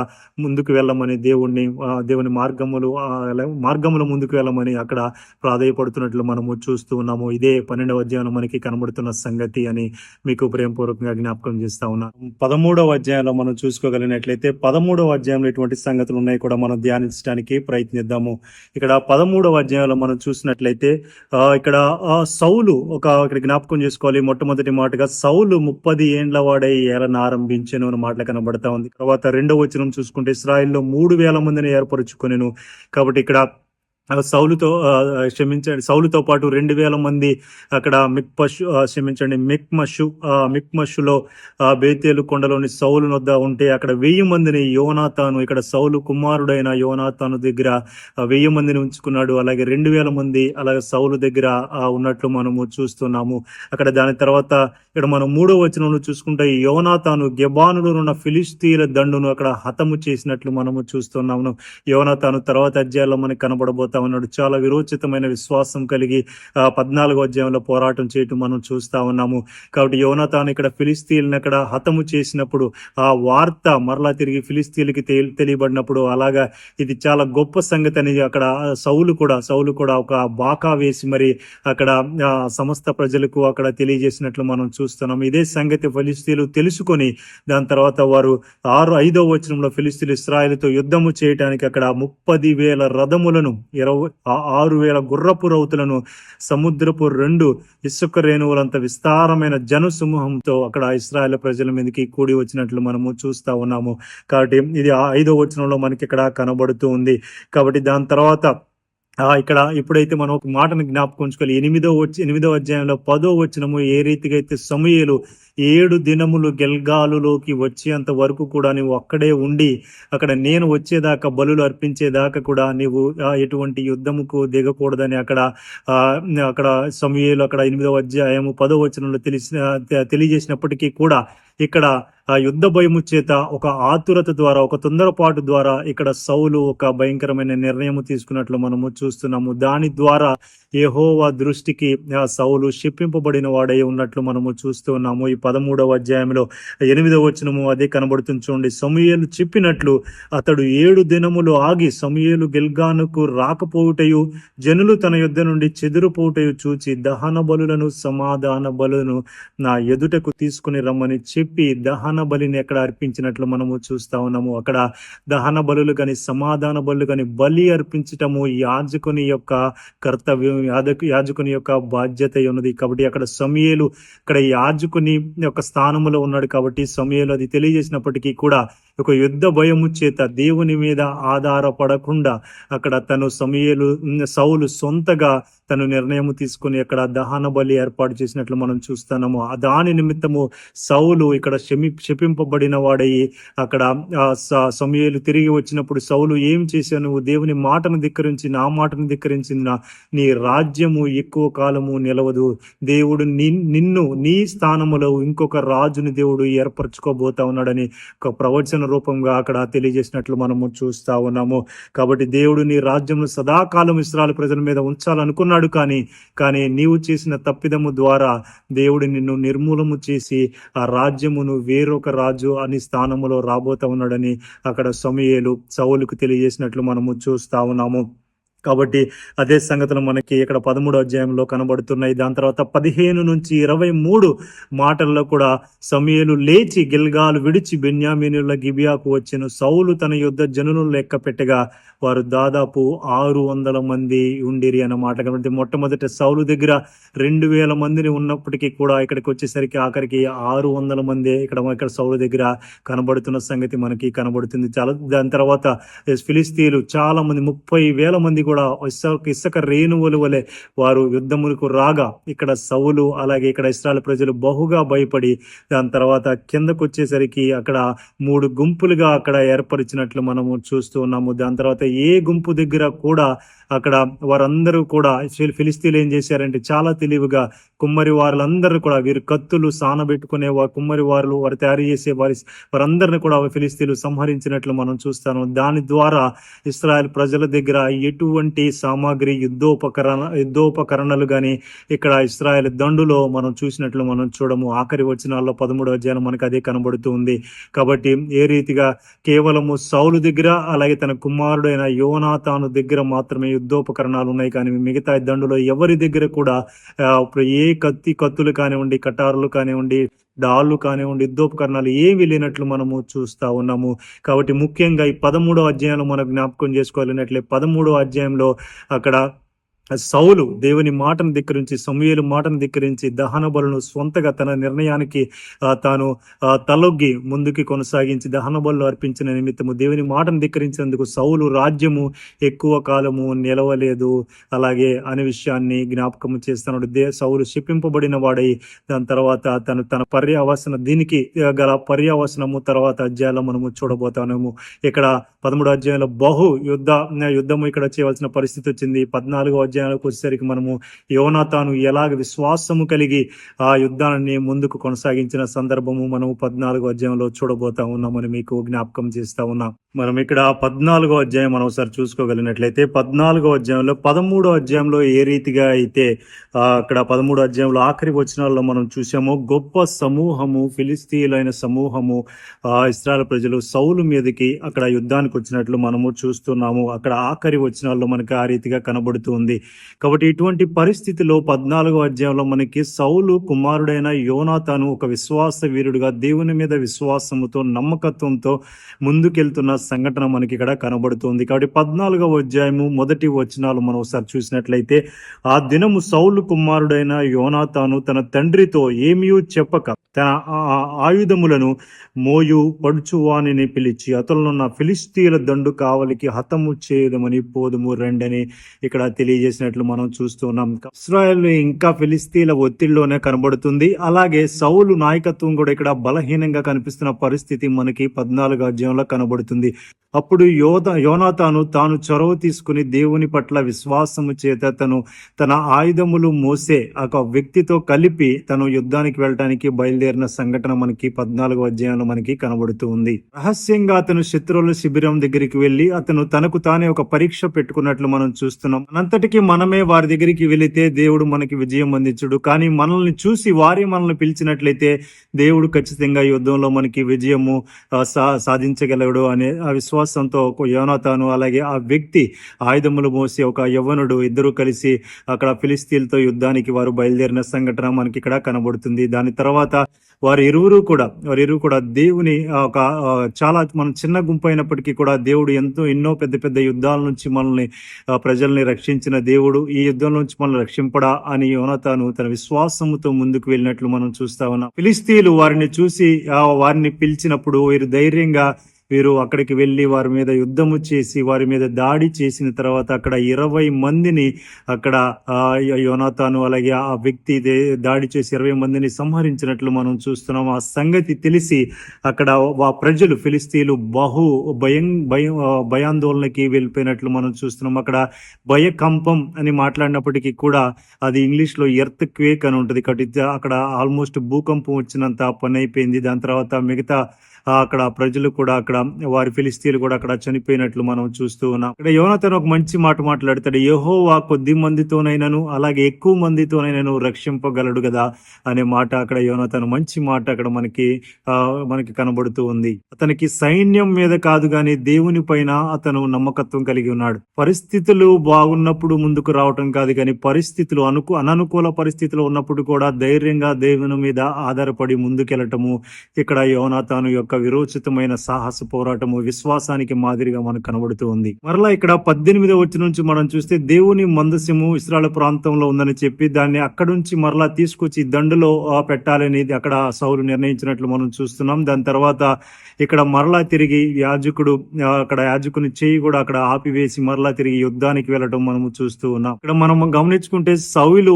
ముందుకు వెళ్ళమని దేవుని మార్గములు ముందుకు వెళ్ళమని అక్కడ ప్రాధేయపడుతున్నట్లు మనము చూస్తూ ఉన్నాము. ఇదే 12వ అధ్యాయం మనకి కనబడుతున్న సంగతి అని మీకు ప్రేమపూర్వకంగా జ్ఞాపకం చేస్తా ఉన్నాను. 13వ అధ్యాయంలో మనం చూసుకోగలిగినట్లయితే 13వ అధ్యాయంలో ఎటువంటి సంగతులు ఉన్నాయి కూడా మనం ధ్యానించడానికి ప్రయత్నిద్దాము. ఇక్కడ 13వ అధ్యాయంలో మనం చూసినట్లయితే ఇక్కడ సౌలు ఇక్కడ జ్ఞాపకం చేసుకోవాలి. మొట్టమొదటి మాటగా సౌలు 30 ఏండ్ల వాడై ఏలన ఆరంభించెను అని మాటలు కనబడతా ఉంది. తర్వాత 2వ వచనం చూసుకుంటే ఇశ్రాయేలులో 3,000 మందిని ఏర్పరచుకొనెను. కాబట్టి ఇక్కడ సౌలుతో పాటు 2,000 మంది అక్కడ మిక్మషులో బేతేలు కొండలోని సౌలు వద్ద ఉంటే అక్కడ 1000 మందిని యోనాతాను, ఇక్కడ సౌలు కుమారుడైన యోనాతాను దగ్గర 1000 మందిని ఉంచుకున్నాడు. అలాగే 2,000 మంది అలాగే సౌలు దగ్గర ఉన్నట్లు మనము చూస్తున్నాము. అక్కడ దాని తర్వాత ఇక్కడ మనం 3వ వచనంలో చూసుకుంటే యోనాతాను గెబానులో ఉన్న ఫిలిస్తీన్ల దండును అక్కడ హతము చేసినట్లు మనము చూస్తున్నాము. యోనాతాను తర్వాత అధ్యాయంలో మనకి కనబడబోతా ఉన్నాడు. చాలా విరోచితమైన విశ్వాసం కలిగి 14వ అధ్యాయంలో పోరాటం చేయటం మనం చూస్తా ఉన్నాము. కాబట్టి యోనాతాను ఇక్కడ ఫిలిస్తీన్లను అక్కడ హతము చేసినప్పుడు ఆ వార్త మరలా తిరిగి ఫిలిస్తీన్లకి తెలియబడినప్పుడు, అలాగా ఇది చాలా గొప్ప సంగతి అని అక్కడ సౌలు కూడా ఒక బాకా వేసి మరి అక్కడ సమస్త ప్రజలకు అక్కడ తెలియజేసినట్లు మనం చూస్తున్నాం. ఇదే సంగతి ఫిలిస్తీన్లు తెలుసుకొని దాని తర్వాత వారు 5వ వచనంలో ఫిలిస్తీన్లు ఇశ్రాయేలుతో యుద్ధము చేయడానికి అక్కడ 30,000 రథములను, 6,000 గుర్రపు రౌతులను, సముద్రపు 2 ఇసుక రేణువులంత విస్తారమైన జన సమూహంతో అక్కడ ఇశ్రాయేల్ ప్రజల మీదకి కూడి వచ్చినట్లు మనము చూస్తా ఉన్నాము. కాబట్టి ఇది 5వ వచనంలో మనకి ఇక్కడ కనబడుతూ ఉంది. కాబట్టి దాని తర్వాత ఇక్కడ ఇప్పుడైతే మనం ఒక మాటను జ్ఞాపకం ఉంచుకోవాలి. 8వ అధ్యాయంలో 10వ వచనము ఏ రీతిగా అయితే సమూయేలు 7 దినములు గిల్గాలులోకి వచ్చేంత వరకు కూడా నువ్వు అక్కడే ఉండి అక్కడ నేను వచ్చేదాకా బలులు అర్పించేదాకా కూడా నీవు ఎటువంటి యుద్ధముకు దిగకూడదని అక్కడ సమూయేలు అక్కడ 8వ అధ్యాయము 10వ వచనంలో తెలియజేసినప్పటికీ కూడా ఇక్కడ ఆ యుద్ధ భయము చేత ఒక ఆతురత ద్వారా, ఒక తొందరపాటు ద్వారా ఇక్కడ సౌలు ఒక భయంకరమైన నిర్ణయం తీసుకున్నట్లు మనము చూస్తున్నాము. దాని ద్వారా యెహోవా దృష్టికి సౌలు శిప్పింపబడిన వాడై ఉన్నట్లు మనము చూస్తూ ఉన్నాము. ఈ 13వ అధ్యాయంలో 8వ వచనము అదే కనబడుతుంది చూడండి. సమూయేలు చెప్పినట్లు అతడు 7 దినములు ఆగి సమూయేలు గిల్గానుకు రాకపోవుటయు జనులు తన యుద్ధ నుండి చెదిరిపోవుటయు చూచి దహన బలులను సమాధాన బలులను నా ఎదుటకు తీసుకుని రమ్మని చెప్పి దహన బలిని ఎక్కడ అర్పించినట్లు మనము చూస్తా ఉన్నాము. అక్కడ దహన బలులు కానీ సమాధాన బలులు కానీ బలి అర్పించటము యాజకుని యొక్క కర్తవ్యం, యాజకుని యొక్క బాధ్యత ఉన్నది. కాబట్టి అక్కడ సమూయేలు ఇక్కడ యాజకుని యొక్క స్థానంలో ఉన్నాడు. కాబట్టి సమూయేలు అది తెలియజేసినప్పటికీ కూడా ఒక యుద్ధ భయము చేత దేవుని మీద ఆధారపడకుండా అక్కడ సౌలు సొంతగా తను నిర్ణయం తీసుకుని అక్కడ దహన బలి ఏర్పాటు చేసినట్లు మనం చూస్తున్నాము. దాని నిమిత్తము సౌలు ఇక్కడ శపింపబడిన వాడయి అక్కడ సమూయేలు తిరిగి వచ్చినప్పుడు సౌలు ఏం చేశావు, నువ్వు దేవుని మాటను ధిక్కరించి నా మాటను ధిక్కరించిన నీ రాజ్యము ఎక్కువ కాలము నిలవదు, దేవుడు నీ స్థానములో ఇంకొక రాజుని దేవుడు ఏర్పరచుకోబోతా ఉన్నాడని ఒక ప్రవచన రూపంగా అక్కడ తెలియజేసినట్లు మనము చూస్తా ఉన్నాము. కాబట్టి దేవుడు నీ రాజ్యమును సదాకాలం ఇశ్రాయేలు ప్రజల మీద ఉంచాలనుకున్నాడు. కానీ నీవు చేసిన తప్పిదము ద్వారా దేవుడు నిన్ను నిర్మూలము చేసి ఆ రాజ్యమును వేరొక రాజు అని స్థానములో రాబోతా ఉన్నాడని అక్కడ సమూయేలు సౌలుకు తెలియజేసినట్లు మనము చూస్తా ఉన్నాము. కాబట్టి అదే సంగతులు మనకి ఇక్కడ 13వ అధ్యాయంలో కనబడుతున్నాయి. దాని తర్వాత 15 నుంచి 23 మాటల్లో కూడా సమూయేలు లేచి గిల్గాలు విడిచి బెన్యామీనుల గిబియాకు వచ్చెను. సౌలు తన యుద్ధ జనులను లెక్క పెట్టగా వారు దాదాపు 600 మంది ఉండిరి అన్న మాట కనబడుతుంది. మొట్టమొదటి సౌలు దగ్గర 2,000 మందిని ఉన్నప్పటికీ కూడా ఇక్కడికి వచ్చేసరికి ఆఖరికి 600 మంది ఇక్కడ సౌలు దగ్గర కనబడుతున్న సంగతి మనకి కనబడుతుంది. దాని తర్వాత ఫిలిస్తీన్లు చాలా మంది 30,000 మంది కూడా ఇసుక రేణువుల వలె వారు యుద్ధములకు రాగా ఇక్కడ సౌలు అలాగే ఇక్కడ ఇశ్రాయేలు ప్రజలు బహుగా భయపడి దాని తర్వాత కిందకు వచ్చేసరికి అక్కడ 3 గుంపులుగా అక్కడ ఏర్పరిచినట్లు మనము చూస్తూ ఉన్నాము. దాని తర్వాత ఏ గుంపు దగ్గర కూడా అక్కడ వారందరూ కూడా ఫిలిస్తీన్లు ఏం చేశారంటే చాలా తెలివిగా కుమ్మరి వారులందరూ కూడా వీరు కత్తులు సానబెట్టుకునే కుమ్మరి వారు తయారు చేసే వారందరిని కూడా ఫిలిస్తీన్లు సంహరించినట్లు మనం చూస్తాము. దాని ద్వారా ఇశ్రాయేల్ ప్రజల దగ్గర ఎటువంటి సామాగ్రి యుద్ధోపకరణలు కానీ ఇక్కడ ఇశ్రాయేల్ దండులో మనం చూసినట్లు మనం చూడము. ఆఖరి వచనాల్లో 13వ అధ్యాయం మనకు అదే కనబడుతుంది. కాబట్టి ఏ రీతిగా కేవలము సౌలు దగ్గర అలాగే తన కుమారుడైన యోనాతాను దగ్గర మాత్రమే యుద్ధోపకరణాలు ఉన్నాయి, కానీ మిగతా దండులో ఎవరి దగ్గర కూడా ఏ కత్తులు కానివ్వండి, కటారులు కానివ్వండి, డాళ్ళు కానివ్వండి, యుద్ధోపకరణాలు ఏవి లేనట్లు మనము చూస్తా ఉన్నాము. కాబట్టి ముఖ్యంగా ఈ 13వ అధ్యాయంలో మనం జ్ఞాపకం చేసుకోవాలన్నట్లే 13వ అధ్యాయంలో అక్కడ సౌలు దేవుని మాటను ధిక్కరించి, సమూయేలు మాటను ధిక్కరించి దహన బలును స్వంతగా తన నిర్ణయానికి తాను తలొగ్గి ముందుకి కొనసాగించి దహన బలు అర్పించిన నిమిత్తము దేవుని మాటను ధిక్కరించినందుకు సౌలు రాజ్యము ఎక్కువ కాలము నిలవలేదు అలాగే అనే విషయాన్ని జ్ఞాపకం చేస్తున్నాడు. సౌలు శపింపబడిన వాడై దాని తర్వాత తన పర్యావసన దీనికి గల పర్యావసనము తర్వాత అధ్యాయంలో మనము చూడబోతాము. ఇక్కడ 13వ అధ్యాయంలో యుద్ధము ఇక్కడ చేయవలసిన పరిస్థితి వచ్చింది. 14వ అధ్యాయాలకు వచ్చేసరికి మనము యోనాతాను ఎలాగ విశ్వాసము కలిగి ఆ యుద్ధాన్ని ముందుకు కొనసాగించిన సందర్భము మనము 14వ అధ్యాయంలో చూడబోతా ఉన్నామని మీకు జ్ఞాపకం చేస్తా ఉన్నాం. మనం ఇక్కడ 14వ అధ్యాయం మనం ఒకసారి చూసుకోగలిగినట్లయితే 14వ అధ్యాయంలో 13వ అధ్యాయంలో ఏ రీతిగా అయితే అక్కడ 13వ అధ్యాయంలో ఆఖరి వచనాల్లో మనం చూసాము, గొప్ప సమూహము ఫిలిస్తీయులైన సమూహము ఇశ్రాయేలు ప్రజలు సౌలు మీదకి అక్కడ యుద్ధానికి వచ్చినట్లు మనము చూస్తున్నాము. అక్కడ ఆఖరి వచనాల్లో మనకి ఆ రీతిగా కనబడుతుంది. కాబట్టి ఇటువంటి పరిస్థితిలో 14వ అధ్యాయంలో మనకి సౌలు కుమారుడైన యోనాతాను ఒక విశ్వాస వీరుడుగా దేవుని మీద విశ్వాసముతో నమ్మకత్వంతో ముందుకెళ్తున్న సంఘటన మనకి ఇక్కడ కనబడుతుంది. కాబట్టి 14వ అధ్యాయము మొదటి వచనాలు మనం ఒకసారి చూసినట్లయితే, ఆ దినము సౌలు కుమారుడైన యోనాతాను తన తండ్రితో ఏమీ చెప్పక తన ఆయుధములను మోయు పడుచువానిని పిలిచి అతనున్న ఫిలిస్తీన్ల దండు కావలికి హతము చేయదమని పోదుము రండని ఇక్కడ తెలియజేసినట్లు మనం చూస్తున్నాం. ఇశ్రాయేలు ఇంకా ఫిలిస్తీన్ల ఒత్తిడిలోనే కనబడుతుంది. అలాగే సౌలు నాయకత్వం కూడా ఇక్కడ బలహీనంగా కనిపిస్తున్న పరిస్థితి మనకి 14వ అధ్యాయంలో కనబడుతుంది. అప్పుడు యోనాతాను తాను చొరవ తీసుకుని దేవుని పట్ల విశ్వాసము చేత తన ఆయుధములు మోసే ఒక వ్యక్తితో కలిపి తను యుద్ధానికి వెళ్ళడానికి బయలుదేరిన సంఘటన మనకి 14వ అధ్యాయంలో మనకి కనబడుతూ ఉంది. రహస్యంగా అతను శత్రువుల శిబిరం దగ్గరికి వెళ్ళి తనకు తానే ఒక పరీక్ష పెట్టుకున్నట్లు మనం చూస్తున్నాం. అనంతటికీ మనమే వారి దగ్గరికి వెళితే దేవుడు మనకి విజయం అందించుడు, కానీ మనల్ని చూసి వారే మనల్ని పిలిచినట్లయితే దేవుడు ఖచ్చితంగా యుద్ధంలో మనకి విజయము సాధించగలడు అనే ఆ విశ్వాసంతో యోనాతాను అలాగే ఆ వ్యక్తి ఆయుధములు మోసి ఒక యవ్వనుడు ఇద్దరు కలిసి అక్కడ ఫిలిస్తీన్లతో యుద్ధానికి వారు బయలుదేరిన సంఘటన మనకి ఇక్కడ కనబడుతుంది. దాని తర్వాత వారు ఇరువురు కూడా దేవుని ఒక చాలా మనం చిన్న గుంపు అయినప్పటికీ కూడా దేవుడు ఎన్నో పెద్ద పెద్ద యుద్ధాల నుంచి మనల్ని ప్రజల్ని రక్షించిన దేవుడు ఈ యుద్ధం నుంచి మనల్ని రక్షింపడా అని యోనాతాను తన విశ్వాసముతో ముందుకు వెళ్ళినట్లు మనం చూస్తా ఉన్నాం. ఫిలిస్తీన్లు వారిని చూసి వారిని పిలిచినప్పుడు వీరు అక్కడికి వెళ్ళి వారి మీద యుద్ధము చేసి వారి మీద దాడి చేసిన తర్వాత అక్కడ 20 మందిని అక్కడ యోనాతాను అలాగే ఆ వ్యక్తి దాడి చేసి 20 మందిని సంహరించినట్లు మనం చూస్తున్నాం. ఆ సంగతి తెలిసి అక్కడ ప్రజలు ఫిలిస్తీన్లు భయాందోళనకి వెళ్ళిపోయినట్లు మనం చూస్తున్నాం. అక్కడ భయకంపం అని మాట్లాడినప్పటికీ కూడా అది ఇంగ్లీష్లో ఎర్త్ క్వేక్ అని ఉంటుంది. కాబట్టి అక్కడ ఆల్మోస్ట్ భూకంపం వచ్చినంత పని అయిపోయింది. దాని తర్వాత మిగతా అక్కడ ప్రజలు కూడా అక్కడ వారి ఫిలిస్తీన్లు కూడా అక్కడ చనిపోయినట్లు మనం చూస్తూ ఉన్నాం. ఇక్కడ యోనాతాను ఒక మంచి మాట మాట్లాడతాడు, యెహోవా కొద్ది మందితోనైనాను అలాగే ఎక్కువ మందితోనైనాను రక్షింపగలడు కదా అనే మాట అక్కడ యోనాతాను మంచి మాట అక్కడ మనకి కనబడుతూ ఉంది. అతనికి సైన్యం మీద కాదు గాని దేవుని పైన అతను నమ్మకత్వం కలిగి ఉన్నాడు. పరిస్థితులు బాగున్నప్పుడు ముందుకు రావటం కాదు కానీ పరిస్థితులు అననుకూల పరిస్థితులు ఉన్నప్పుడు కూడా ధైర్యంగా దేవుని మీద ఆధారపడి ముందుకెళ్ళటము ఇక్కడ యోనాతాను యొక్క యొక్క విరోచితమైన సాహస పోరాటము విశ్వాసానికి మాదిరిగా మనకు కనబడుతూ ఉంది. మరలా ఇక్కడ 18వ వచనం నుంచి మనం చూస్తే దేవుని మందసము ఇశ్రాయేలు ప్రాంతంలో ఉందని చెప్పి దాన్ని అక్కడి నుంచి మరలా తీసుకొచ్చి దండులో పెట్టాలని అక్కడ సౌలు నిర్ణయించినట్లు మనం చూస్తున్నాం. దాని తర్వాత ఇక్కడ మరలా తిరిగి యాజకుడు అక్కడ యాజకుని చేయి కూడా అక్కడ ఆపివేసి మరలా తిరిగి యుద్ధానికి వెళ్ళటం మనము చూస్తూ ఉన్నాం. ఇక్కడ మనం గమనించుకుంటే సౌలు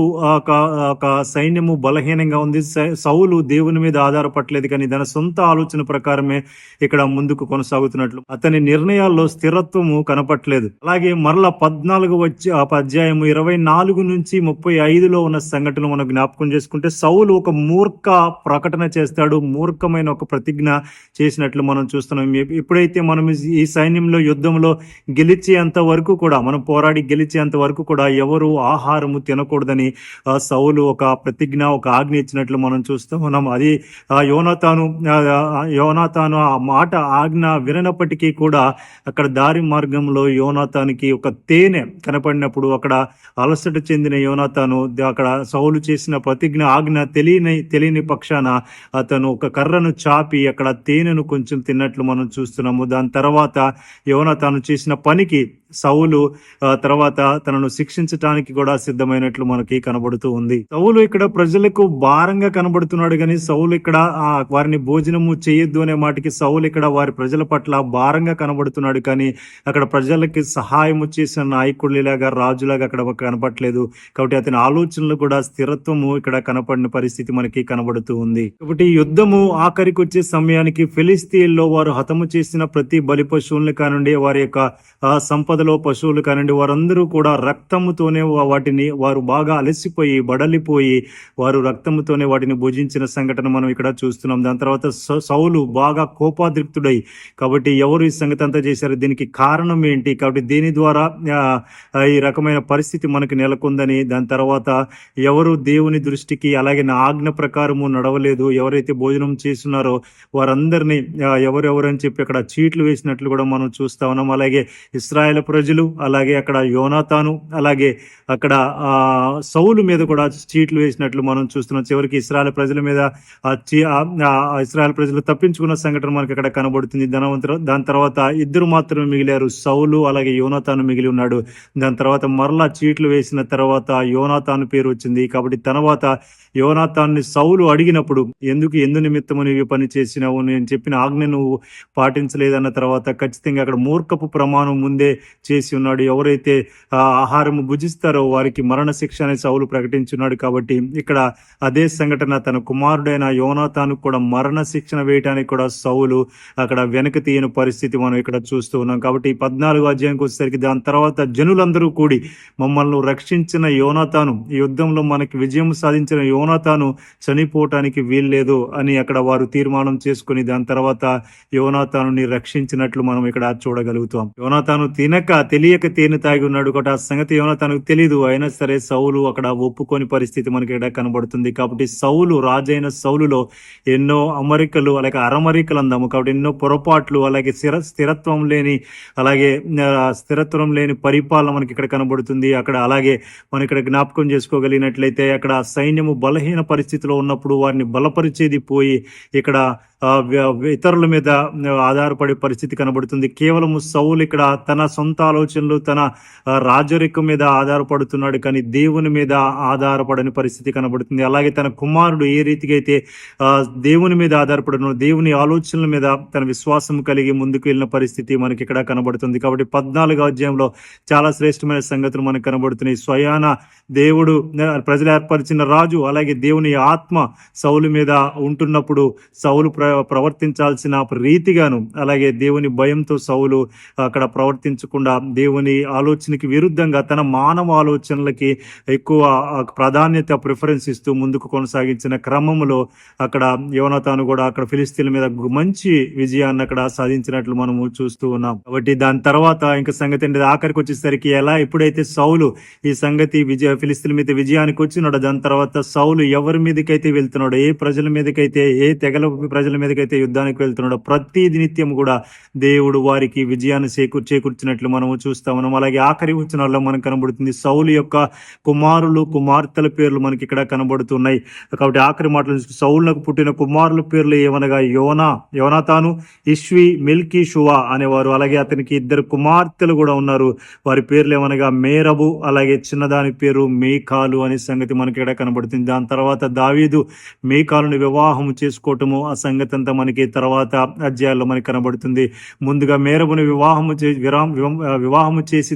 ఒక సైన్యము బలహీనంగా ఉంది. సౌలు దేవుని మీద ఆధారపడలేదు, కానీ తన సొంత ఆలోచన ప్రకారమే ఇక్కడ ముందుకు కొనసాగుతున్నట్లు అతని నిర్ణయాల్లో స్థిరత్వము కనపట్లేదు. అలాగే మరలా 14వ అధ్యాయము 24 నుంచి 35లో ఉన్న సంఘటనలు మనం జ్ఞాపకం చేసుకుంటే సౌలు ఒక మూర్ఖ ప్రకటన చేస్తాడు, మూర్ఖమైన ఒక ప్రతిజ్ఞ చేసినట్లు మనం చూస్తున్నాం. ఎప్పుడైతే మనం ఈ సైన్యంలో యుద్ధంలో గెలిచేంత వరకు కూడా మనం పోరాడి గెలిచేంత వరకు కూడా ఎవరు ఆహారము తినకూడదని సౌలు ఒక ప్రతిజ్ఞ ఒక ఆజ్ఞ ఇచ్చినట్లు మనం చూస్తూ ఉన్నాం. అది యోనాతాను ఆ మాట ఆజ్ఞ వినప్పటికీ కూడా అక్కడ దారి మార్గంలో యోనాతానికి ఒక తేనె కనపడినప్పుడు అక్కడ అలసట చెందిన యోనాతాను అక్కడ సౌలు చేసిన ప్రతిజ్ఞ ఆజ్ఞ తెలియని పక్షాన అతను ఒక కర్రను చాపి అక్కడ తేనెను కొంచెం తిన్నట్లు మనం చూస్తున్నాము. దాని తర్వాత యోనాతాను చేసిన పనికి సౌలు తర్వాత తనను శిక్షించటానికి కూడా సిద్ధమైనట్లు మనకి కనబడుతూ ఉంది. సౌలు ఇక్కడ ప్రజలకు భారంగా కనబడుతున్నాడు, కానీ సౌలు ఇక్కడ వారిని భోజనము చేయొద్దు అనే మాటకి సౌలు ఇక్కడ వారి ప్రజల పట్ల భారంగా కనబడుతున్నాడు, కానీ అక్కడ ప్రజలకి సహాయము చేసిన నాయకుడిలాగా రాజులాగా అక్కడ కనపడలేదు. కాబట్టి అతని ఆలోచనలు కూడా స్థిరత్వము ఇక్కడ కనపడిన పరిస్థితి మనకి కనబడుతూ ఉంది. కాబట్టి యుద్ధము ఆఖరికి వచ్చే సమయానికి ఫిలిస్తీన్లో వారు హతము చేసిన ప్రతి బలి పశువులను కానివ్వండి, వారి యొక్క సంపదలో పశువులు కానివ్వండి, వారందరూ కూడా రక్తముతోనే వాటిని వారు బాగా అలసిపోయి బడలిపోయి వారు రక్తముతోనే వాటిని భుజించిన సంఘటన మనం ఇక్కడ చూస్తున్నాం. దాని తర్వాత సౌలు బాగా కోపాద్రిక్తుడై కాబట్టి ఎవరు ఈ సంగతి అంతా చేశారు, దీనికి కారణం ఏంటి, కాబట్టి దీని ద్వారా ఈ రకమైన పరిస్థితి మనకు నెలకొందని, దాని తర్వాత ఎవరు దేవుని దృష్టికి అలాగే నా ఆజ్ఞ ప్రకారము నడవలేదు, ఎవరైతే భోజనం చేస్తున్నారో వారందరినీ ఎవరెవరని చెప్పి అక్కడ చీట్లు వేసినట్లు కూడా మనం చూస్తా ఉన్నాం. అలాగే ఇశ్రాయేలు ప్రజలు అలాగే అక్కడ యోనాతాను అలాగే అక్కడ సౌలు మీద కూడా చీట్లు వేసినట్లు మనం చూస్తున్నాం. చివరికి ఇశ్రాయేలు ప్రజల మీద ఇశ్రాయేలు ప్రజలు తప్పించుకున్న సంఘటన మనకి అక్కడ కనబడుతుంది. దాని తర్వాత ఇద్దరు మాత్రమే మిగిలారు, సౌలు అలాగే యోనాతాను మిగిలి ఉన్నాడు. దాని తర్వాత మరలా చీట్లు వేసిన తర్వాత యోనాతాను పేరు వచ్చింది. కాబట్టి తర్వాత యోనాతాన్ని సౌలు అడిగినప్పుడు ఎందు నిమిత్తము నీవు పని చేసినావు, నేను చెప్పిన ఆజ్ఞ నువ్వు పాటించలేదన్న తర్వాత ఖచ్చితంగా అక్కడ మూర్ఖపు ప్రమాణం ముందే చేసి ఉన్నాడు. ఎవరైతే ఆహారము భుజిస్తారో వారికి మరణ శిక్ష అనేది సౌలు ప్రకటించున్నాడు. కాబట్టి ఇక్కడ అదే సంఘటన తన కుమారుడైన యోనాతాను కూడా మరణ శిక్షణ వేయడానికి కూడా సౌలు అక్కడ వెనక తీయని పరిస్థితి మనం ఇక్కడ చూస్తూ ఉన్నాం. కాబట్టి 14వ అధ్యాయానికి వచ్చేసరికి దాని తర్వాత జనులందరూ కూడి మమ్మల్ని రక్షించిన యోనాతాను, ఈ యుద్ధంలో మనకి విజయం సాధించిన యోనాతాను చనిపోవటానికి వీల్లేదు అని అక్కడ వారు తీర్మానం చేసుకుని దాని తర్వాత యోనాతానుని రక్షించినట్లు మనం ఇక్కడ చూడగలుగుతాం. యోనాతాను తెలియక తేనె తాగి ఉన్నాడు కాబట్టి ఆ సంగతి యోనాతానుకు తెలియదు, అయినా సరే సౌలు అక్కడ ఒప్పుకొని పరిస్థితి మనకి ఇక్కడ కనబడుతుంది. కాబట్టి సౌలు రాజైన సౌలులో ఎన్నో అమరికలు అలాగే అరమరికలు అందాము, కాబట్టి ఎన్నో పొరపాట్లు అలాగే స్థిరత్వం లేని పరిపాలన మనకి ఇక్కడ కనబడుతుంది. అక్కడ అలాగే మనం ఇక్కడ జ్ఞాపకం చేసుకోగలిగినట్లయితే అక్కడ సైన్యము బలహీన పరిస్థితిలో ఉన్నప్పుడు వారిని బలపరిచేది పోయి ఇక్కడ ఇతరుల మీద ఆధారపడే పరిస్థితి కనబడుతుంది. కేవలం సౌలు ఇక్కడ తన సొంత ఆలోచనలు తన రాజరికం మీద ఆధారపడుతున్నాడు, కానీ దేవుని మీద ఆధారపడని పరిస్థితి కనబడుతుంది. అలాగే తన కుమారుడు ఏ రీతిగా అయితే దేవుని మీద ఆధారపడుతున్నాడు, దేవుని ఆలోచనల మీద తన విశ్వాసం కలిగి ముందుకు వెళ్ళిన పరిస్థితి మనకి ఇక్కడ కనబడుతుంది. కాబట్టి 14వ అధ్యాయంలో చాలా శ్రేష్టమైన సంగతులు మనకు కనబడుతున్నాయి. స్వయాన దేవుడు ప్రజలు ఏర్పరిచిన రాజు అలాగే దేవుని ఆత్మ సౌలు మీద ఉంటున్నప్పుడు సౌలు ప్రవర్తించాల్సిన రీతిగాను అలాగే దేవుని భయంతో సౌలు అక్కడ ప్రవర్తించకుండా దేవుని ఆలోచనకి విరుద్ధంగా తన మానవ ఆలోచనలకి ఎక్కువ ప్రాధాన్యత ప్రిఫరెన్స్ ఇస్తూ ముందుకు కొనసాగించిన క్రమంలో అక్కడ యోనాతాను కూడా అక్కడ ఫిలిస్తీన్ల మీద మంచి విజయాన్ని అక్కడ సాధించినట్లు మనము చూస్తూ ఉన్నాం. కాబట్టి దాని తర్వాత ఇంకా సంగతి ఏంటి, ఆఖరికి వచ్చేసరికి ఎప్పుడైతే సౌలు ఈ సంగతి ఫిలిస్తీన్ల మీద విజయానికి వచ్చినాడో దాని తర్వాత సౌలు ఎవరి మీదకైతే వెళ్తున్నాడో, ఏ ప్రజల మీదకైతే ఏ తెగల ప్రజల మీదకి అయితే యుద్ధానికి వెళ్తున్నాడో ప్రతి నిత్యం కూడా దేవుడు వారికి విజయాన్ని చేకూర్చినట్లు మనము చూస్తా ఉన్నాం. అలాగే ఆఖరి వచనాల్లో మనకు కనబడుతుంది సౌలు యొక్క కుమారులు కుమార్తెల పేర్లు మనకి ఇక్కడ కనబడుతున్నాయి. కాబట్టి ఆఖరి మాటలు సౌలునకు పుట్టిన కుమారుల పేర్లు ఏమనగా యోనాతాను, ఇష్వి, మిల్కీ, షువా అనేవారు. అలాగే అతనికి 2 కుమార్తెలు కూడా ఉన్నారు. వారి పేర్లు ఏమనగా మేరబు, అలాగే చిన్నదాని పేరు మీకాలు అనే సంగతి మనకి ఇక్కడ కనబడుతుంది. దాని తర్వాత దావీదు మీకాలుని వివాహం చేసుకోవటము, ఆ సంగతి అంతా మనకి తర్వాత అధ్యాయాల్లో మనకి కనబడుతుంది. ముందుగా మేరబుని వివాహము చేసి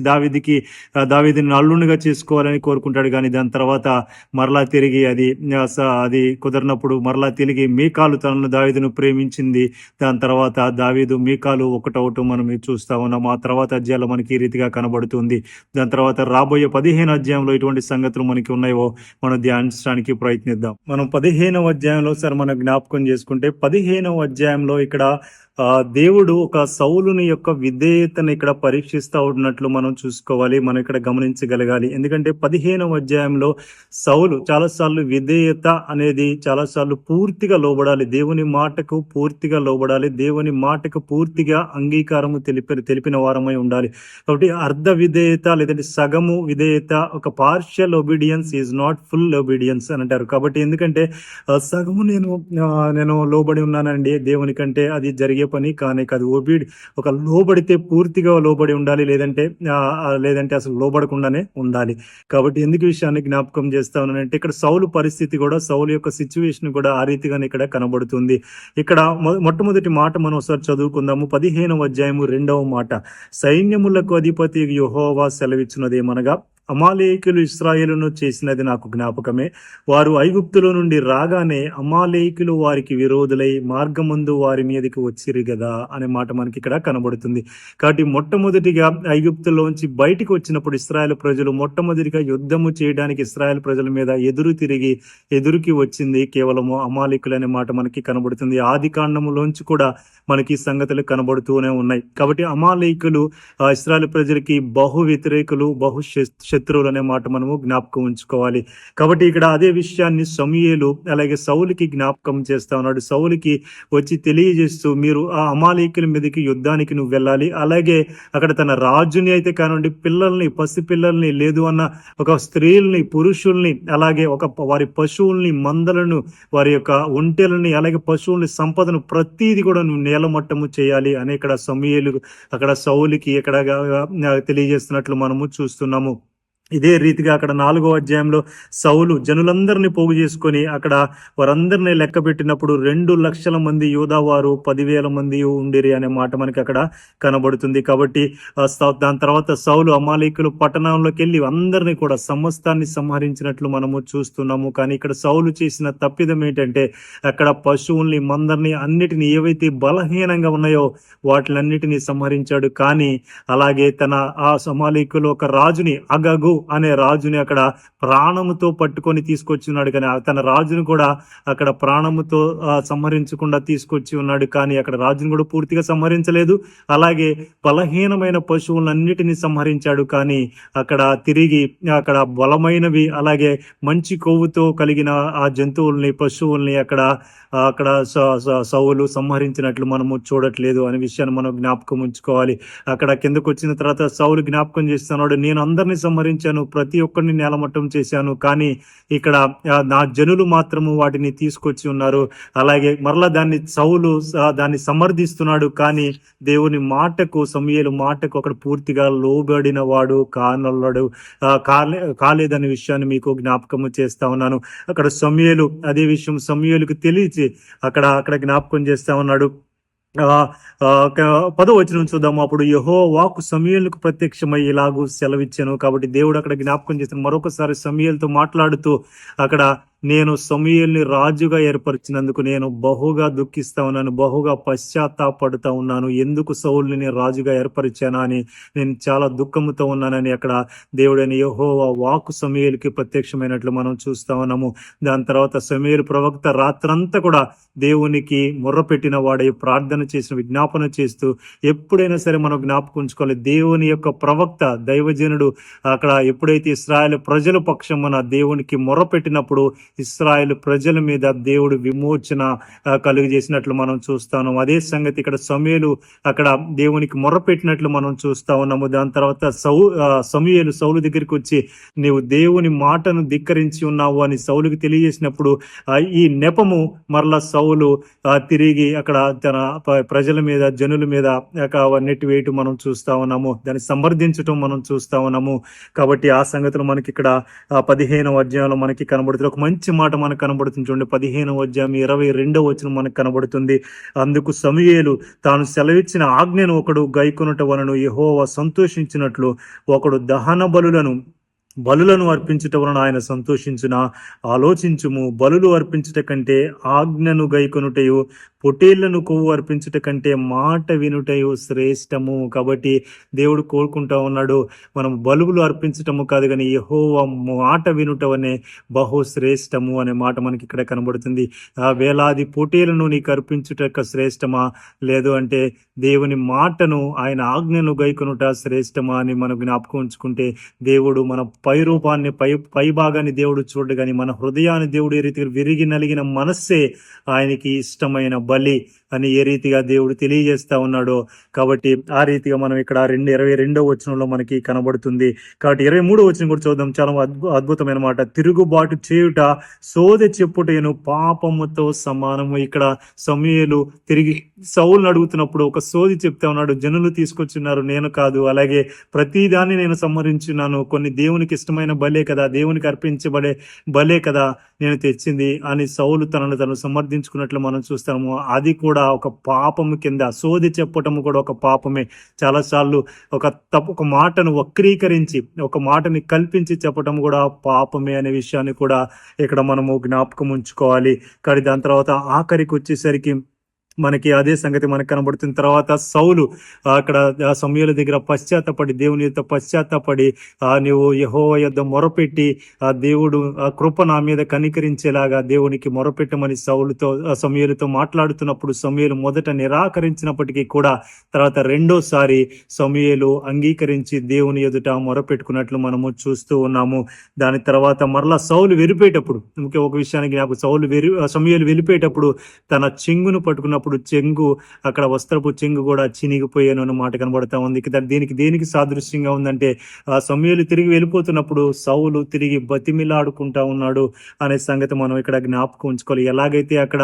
దావీదుని అల్లునిగా చేసుకోవాలని కోరుకుంటాడు. కానీ దాని తర్వాత మరలా తిరిగి అది కుదరినప్పుడు మరలా తిరిగి మీకాలు తనను దావీదును ప్రేమించింది. దాని తర్వాత దావీదు మీకాలు ఒకటవటం మనం చూస్తా ఉన్నాం. ఆ తర్వాత అధ్యాయాల్లో మనకి ఈ రీతిగా కనబడుతుంది. దాని తర్వాత రాబోయే 15వ అధ్యాయంలో ఇటువంటి సంగతులు మనకి ఉన్నాయో మనం ధ్యానించడానికి ప్రయత్నిద్దాం. మనం 15వ అధ్యాయంలో సార్ మనం జ్ఞాపకం చేసుకుంటే 15వ అధ్యాయంలో ఇక్కడ దేవుడు ఒక సౌలుని యొక్క విధేయతను ఇక్కడ పరీక్షిస్తూ ఉన్నట్లు మనం చూసుకోవాలి, మనం ఇక్కడ గమనించగలగాలి. ఎందుకంటే 15వ అధ్యాయంలో సౌలు చాలాసార్లు విధేయత అనేది చాలాసార్లు పూర్తిగా లోబడాలి, దేవుని మాటకు పూర్తిగా లోబడాలి, దేవుని మాటకు పూర్తిగా అంగీకారము తెలిపిన వారమై ఉండాలి. కాబట్టి అర్ధ విధేయత లేదంటే సగము విధేయత, ఒక partial obedience is not full obedience అని అంటారు. కాబట్టి ఎందుకంటే సగము నేను లోబడి ఉన్నానండి దేవుని కంటే, అది జరిగే పని కానీ కాదు. ఒక లోబడితే పూర్తిగా లోబడి ఉండాలి, లేదంటే అసలు లోబడకుండానే ఉండాలి. కాబట్టి ఎందుకు విషయాన్ని జ్ఞాపకం చేస్తా ఉన్నానంటే ఇక్కడ సౌలు పరిస్థితి కూడా, సౌలు యొక్క సిచ్యువేషన్ కూడా ఆ రీతిగానే ఇక్కడ కనబడుతుంది. ఇక్కడ మొట్టమొదటి మాట మనం ఒకసారి చదువుకుందాము. 15వ అధ్యాయము 2వ మాట, సైన్యములకు అధిపతి యెహోవా సెలవిచ్చినదేమనగా, అమాలేకులు ఇశ్రాయేలును చేసినది నాకు జ్ఞాపకమే. వారు ఐగుప్తులో నుండి రాగానే అమాలేకులు వారికి విరోధులై మార్గమందు వారి మీదకి వచ్చిరి కదా అనే మాట మనకి ఇక్కడ కనబడుతుంది. కాబట్టి మొట్టమొదటిగా ఐగుప్తులోంచి బయటికి వచ్చినప్పుడు ఇశ్రాయేలు ప్రజలు మొట్టమొదటిగా యుద్ధము చేయడానికి ఇశ్రాయేలు ప్రజల మీద ఎదురుకి వచ్చింది కేవలము అమాలేకులు అనే మాట మనకి కనబడుతుంది. ఆది కాండములోంచి కూడా మనకి సంగతులు కనబడుతూనే ఉన్నాయి. కాబట్టి అమాలేకులు ఇశ్రాయేలు ప్రజలకి బహు వ్యతిరేకులు, బహు శత్రువులు అనే మాట మనము జ్ఞాపకం ఉంచుకోవాలి. కాబట్టి ఇక్కడ అదే విషయాన్ని సమూయేలు అలాగే సౌలుకి జ్ఞాపకం చేస్తా ఉన్నాడు. సౌలుకి వచ్చి తెలియజేస్తూ, మీరు ఆ అమాలేకుల మీదకి యుద్ధానికి నువ్వు వెళ్ళాలి, అలాగే అక్కడ తన రాజుని అయితే కానివ్వండి, పిల్లల్ని, పసిపిల్లల్ని, లేదు అన్న ఒక స్త్రీల్ని, పురుషుల్ని, అలాగే వారి పశువుల్ని, మందలను, వారి యొక్క ఒంటెలని, అలాగే పశువుల్ని, సంపదను ప్రతీది కూడా నువ్వు నేలమట్టము చేయాలి అని ఇక్కడ సమూయేలు అక్కడ సౌలుకి ఇక్కడ తెలియజేస్తున్నట్లు మనము చూస్తున్నాము. ఇదే రీతిగా అక్కడ 4వ అధ్యాయంలో సౌలు జనులందరినీ పోగు చేసుకొని అక్కడ వారందరినీ లెక్క పెట్టినప్పుడు 2,00,000 మంది యూదావారు, 10,000 మంది ఉండిరి అనే మాట మనకి అక్కడ కనబడుతుంది. కాబట్టి దాని తర్వాత సౌలు అమాలేకులు పట్టణంలోకి వెళ్ళి అందరినీ కూడా సమస్తాన్ని సంహరించినట్లు మనము చూస్తున్నాము. కానీ ఇక్కడ సౌలు చేసిన తప్పిదం ఏంటంటే అక్కడ పశువుల్ని, మందరిని, అన్నిటిని ఏవైతే బలహీనంగా ఉన్నాయో వాటిలన్నిటినీ సంహరించాడు. కానీ అలాగే ఆ అమాలేకులు ఒక రాజుని, అగగు అనే రాజుని అక్కడ ప్రాణముతో పట్టుకొని తీసుకొచ్చి ఉన్నాడు. కానీ తన రాజును కూడా అక్కడ ప్రాణముతో సంహరించకుండా తీసుకొచ్చి ఉన్నాడు. కానీ అక్కడ రాజును కూడా పూర్తిగా సంహరించలేదు. అలాగే బలహీనమైన పశువులన్నిటినీ సంహరించాడు. కానీ అక్కడ తిరిగి అక్కడ బలమైనవి, అలాగే మంచి కొవ్వుతో కలిగిన ఆ జంతువుల్ని, పశువుల్ని అక్కడ సౌలు సంహరించినట్లు మనము చూడట్లేదు అనే విషయాన్ని మనం జ్ఞాపకం ఉంచుకోవాలి. అక్కడ కిందకు వచ్చిన తర్వాత సౌలు జ్ఞాపకం చేస్తున్నాడు, నేను అందరినీ సంహరించాను, ప్రతి ఒక్కరిని నేలమట్టం చేశాను, కానీ ఇక్కడ నా జనులు మాత్రము వాటిని తీసుకొచ్చి ఉన్నారు. అలాగే మరలా సౌలు దాన్ని సమర్థిస్తున్నాడు. కానీ దేవుని మాటకు, సమూయేలు మాటకు అక్కడ పూర్తిగా లోబడిన వాడు కాలేదనే విషయాన్ని మీకు జ్ఞాపకము చేస్తా ఉన్నాను. అక్కడ సమూయేలు అదే విషయం సమూయేలుకు తెలియచి అక్కడ జ్ఞాపకం చేస్తా ఉన్నాడు. 10వ వచనం చూద్దాము. అప్పుడు యెహోవా వాక్కు సమూయేలుకు ప్రత్యక్షమై ఇలాగూ సెలవిచ్చాను. కాబట్టి దేవుడు అక్కడ జ్ఞాపకం చేస్తాను. మరొకసారి సమూయేలుతో మాట్లాడుతూ అక్కడ, నేను సమూయేలుని రాజుగా ఏర్పరిచినందుకు నేను బహుగా దుఃఖిస్తా ఉన్నాను, బహుగా పశ్చాత్తాపడుతూ ఉన్నాను. ఎందుకు సౌలుని నేను రాజుగా ఏర్పరిచానా అని నేను చాలా దుఃఖముతో ఉన్నానని అక్కడ దేవుడైన యెహోవా వాక్కు సమూయేలుకి ప్రత్యక్షమైనట్లు మనం చూస్తా ఉన్నాము. దాని తర్వాత సమూయేలు ప్రవక్త రాత్రంతా కూడా దేవునికి మొర్రపెట్టిన వాడై ప్రార్థన చేసిన, విజ్ఞాపన చేస్తూ, ఎప్పుడైనా సరే మనం జ్ఞాపకం ఉంచుకోవాలి, దేవుని యొక్క ప్రవక్త, దైవజనుడు అక్కడ ఎప్పుడైతే ఇశ్రాయేలు ప్రజల పక్షమున దేవునికి మొర్రపెట్టినప్పుడు ఇశ్రాయేలు ప్రజల మీద దేవుడు విమోచన కలుగు చేసినట్లు మనం చూస్తాము. అదే సంగతి ఇక్కడ సమూయేలు అక్కడ దేవునికి మొర్రపెట్టినట్లు మనం చూస్తా ఉన్నాము. దాని తర్వాత సమూయేలు సౌలు దగ్గరికి వచ్చి నీవు దేవుని మాటను ధిక్కరించి ఉన్నావు అని సౌలుకి తెలియజేసినప్పుడు ఈ నెపము మరలా సౌలు తిరిగి అక్కడ తన ప్రజల మీద జనుల మీద నెట్టివేయటం మనం చూస్తా ఉన్నాము, దాన్ని సమర్థించటం మనం చూస్తా ఉన్నాము. కాబట్టి ఆ సంగతులు మనకి ఇక్కడ 15వ అధ్యాయంలో మనకి కనబడుతుంది. ఒక మంచి మాట మనకు కనబడుతుంది చూడండి. 15వ అధ్యాయం 22వ వచనం మనకు కనబడుతుంది. అందుకు సమూయేలు తాను సెలవిచ్చిన ఆజ్ఞను ఒకడు గైకొనుట వలన యెహోవా సంతోషించినట్లు ఒకడు దహన బలులను అర్పించుట వలన ఆయన సంతోషించున ఆలోచించుము. బలులు అర్పించుట కంటే ఆజ్ఞను గైకొనుటయు పొటేళ్లను కొవ్వు అర్పించుట కంటే మాట వినుటయు శ్రేష్టము. కాబట్టి దేవుడు కోరుకుంటా ఉన్నాడు మనం బలుగులు అర్పించటము కాదు కానీ యెహోవా మాట వినుటవనే బహు శ్రేష్టము అనే మాట మనకి ఇక్కడ కనబడుతుంది. వేలాది పొటేలను నీకు అర్పించుట శ్రేష్టమా, లేదు అంటే దేవుని మాటను ఆయన ఆజ్ఞను గైకొనుట శ్రేష్టమా అని మనం జ్ఞాపకం ఉంచుకుంటే దేవుడు మన పై రూపాన్ని పై భాగాన్ని దేవుడు చూడడు కానీ మన హృదయాన్ని దేవుడు ఏ రీతిగా విరిగి నలిగిన మనస్సే ఆయనకి ఇష్టమైన బలి అని ఏ రీతిగా దేవుడు తెలియజేస్తా ఉన్నాడో. కాబట్టి ఆ రీతిగా మనం ఇక్కడ 22వ వచనంలో మనకి కనబడుతుంది. కాబట్టి 23వ వచనం కూడా చూద్దాం. చాలా అద్భుతమైన మాట. తిరుగుబాటు చేయుట సోదె చెప్పుటేను పాపముతో సమానము. ఇక్కడ సమూయేలు తిరిగి సౌలును అడుగుతున్నప్పుడు ఒక సోది చెప్తా ఉన్నాడు. జనులు తీసుకొచ్చున్నారు, నేను కాదు. అలాగే ప్రతిదాన్ని నేను సంహరించున్నాను. కొన్ని దేవునికి ఇష్టమైన బలే కదా, దేవునికి అర్పించబడే బలే కదా నేను తెచ్చింది అని సౌలు తనను సమర్థించుకున్నట్లు మనం చూస్తాము. అది కూడా ఒక పాపము కింద, సోది చెప్పటము కూడా ఒక పాపమే. చాలాసార్లు ఒక మాటను వక్రీకరించి ఒక మాటని కల్పించి చెప్పటం కూడా పాపమే అనే విషయాన్ని కూడా ఇక్కడ మనము జ్ఞాపకం ఉంచుకోవాలి. కానీ దాని తర్వాత ఆఖరికి వచ్చేసరికి మనకి అదే సంగతి మనకు కనబడుతున్న తర్వాత సౌలు అక్కడ సమూయేలు దగ్గర పశ్చాత్తపడి దేవుని యొక్క పశ్చాత్తపడి నువ్వు యెహోవా యొద్ద మొరపెట్టి దేవుడు కృప నా మీద కనికరించేలాగా దేవునికి మొరపెట్టమని సమూయేలుతో మాట్లాడుతున్నప్పుడు సమూయేలు మొదట నిరాకరించినప్పటికీ కూడా తర్వాత రెండోసారి సమూయేలు అంగీకరించి దేవుని ఎదుట మొరపెట్టుకున్నట్లు మనము చూస్తూ ఉన్నాము. దాని తర్వాత మరలా సౌలు వెలిపేటప్పుడు ఒక విషయానికి సమూయేలు వెలిపేటప్పుడు తన చెంగును పట్టుకున్న చెంగు అక్కడ వస్త్రపు చెంగు కూడా చినిగిపోయాను అన్న మాట కనబడతా ఉంది. దేనికి సాదృశ్యంగా ఉందంటే సమూయేలు తిరిగి వెళ్ళిపోతున్నప్పుడు సౌలు తిరిగి బతిమిలాడుకుంటా ఉన్నాడు అనే సంగతి మనం ఇక్కడ జ్ఞాపకం ఉంచుకోవాలి. ఎలాగైతే అక్కడ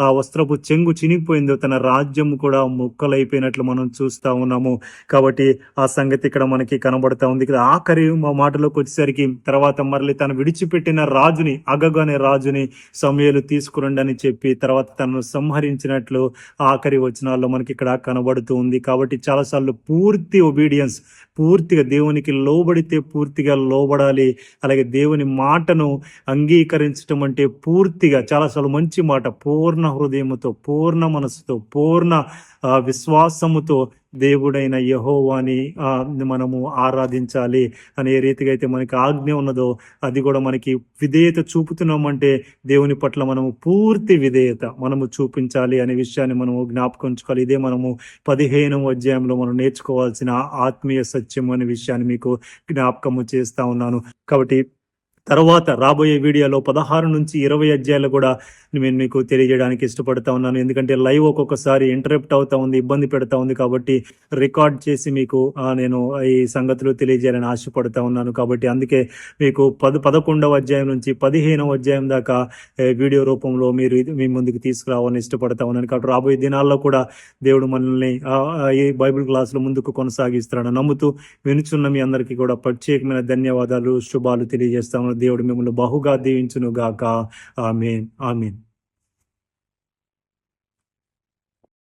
ఆ వస్త్రపు చెంగు చినిగిపోయిందో తన రాజ్యం కూడా ముక్కలైపోయినట్లు మనం చూస్తా ఉన్నాము. కాబట్టి ఆ సంగతి ఇక్కడ మనకి కనబడతా ఉంది. ఇక్కడ ఆఖరి మాటలోకి వచ్చేసరికి తర్వాత మరలి తను విడిచిపెట్టిన రాజుని అగగు అనే రాజుని సమూయేలు తీసుకురండి అని చెప్పి తర్వాత తనను సంహరించినట్లు ఆఖరి వచనాల్లో మనకి ఇక్కడ కనబడుతూ ఉంది. కాబట్టి చాలాసార్లు పూర్తి ఒబీడియన్స్, పూర్తిగా దేవునికి లోబడితే పూర్తిగా లోబడాలి. అలాగే దేవుని మాటను అంగీకరించడం అంటే పూర్తిగా, చాలాసార్లు మంచి మాట, పూర్ణ హృదయముతో, పూర్ణ మనసుతో, పూర్ణ విశ్వాసముతో దేవుడైన యెహోవాని మనము ఆరాధించాలి అనే రీతిగా అయితే మనకి ఆజ్ఞ ఉన్నదో అది కూడా మనకి విధేయత చూపుతున్నామంటే దేవుని పట్ల మనము పూర్తి విధేయత మనము చూపించాలి అనే విషయాన్ని మనము జ్ఞాపకం ఉంచుకోవాలి. ఇదే మనము 15వ అధ్యాయంలో మనం నేర్చుకోవాల్సిన ఆత్మీయ సత్యం అనే విషయాన్ని మీకు జ్ఞాపకము చేస్తా ఉన్నాను. కాబట్టి తర్వాత రాబోయే వీడియోలో 16 నుంచి 20 అధ్యాయాలు కూడా నేను మీకు తెలియజేయడానికి ఇష్టపడతా ఉన్నాను. ఎందుకంటే లైవ్ ఒక్కొక్కసారి ఇంటరప్ట్ అవుతా ఉంది, ఇబ్బంది పెడతా ఉంది. కాబట్టి రికార్డ్ చేసి మీకు నేను ఈ సంగతులు తెలియజేయాలని ఆశపడతా ఉన్నాను. కాబట్టి అందుకే మీకు 11వ అధ్యాయం నుంచి 15వ అధ్యాయం దాకా వీడియో రూపంలో మీ ముందుకు తీసుకురావాలని ఇష్టపడతా ఉన్నాను. కాబట్టి రాబోయే దినాల్లో కూడా దేవుడు మనల్ని ఈ బైబిల్ క్లాసులు ముందుకు కొనసాగిస్తాడని నమ్ముతూ వినుచున్న మీ అందరికీ కూడా ప్రత్యేకమైన ధన్యవాదాలు, శుభాలు తెలియజేస్తాను. దేవుడు మిమ్మల్ని బహుగా దీవించును గాక. ఆమేన్, ఆమేన్.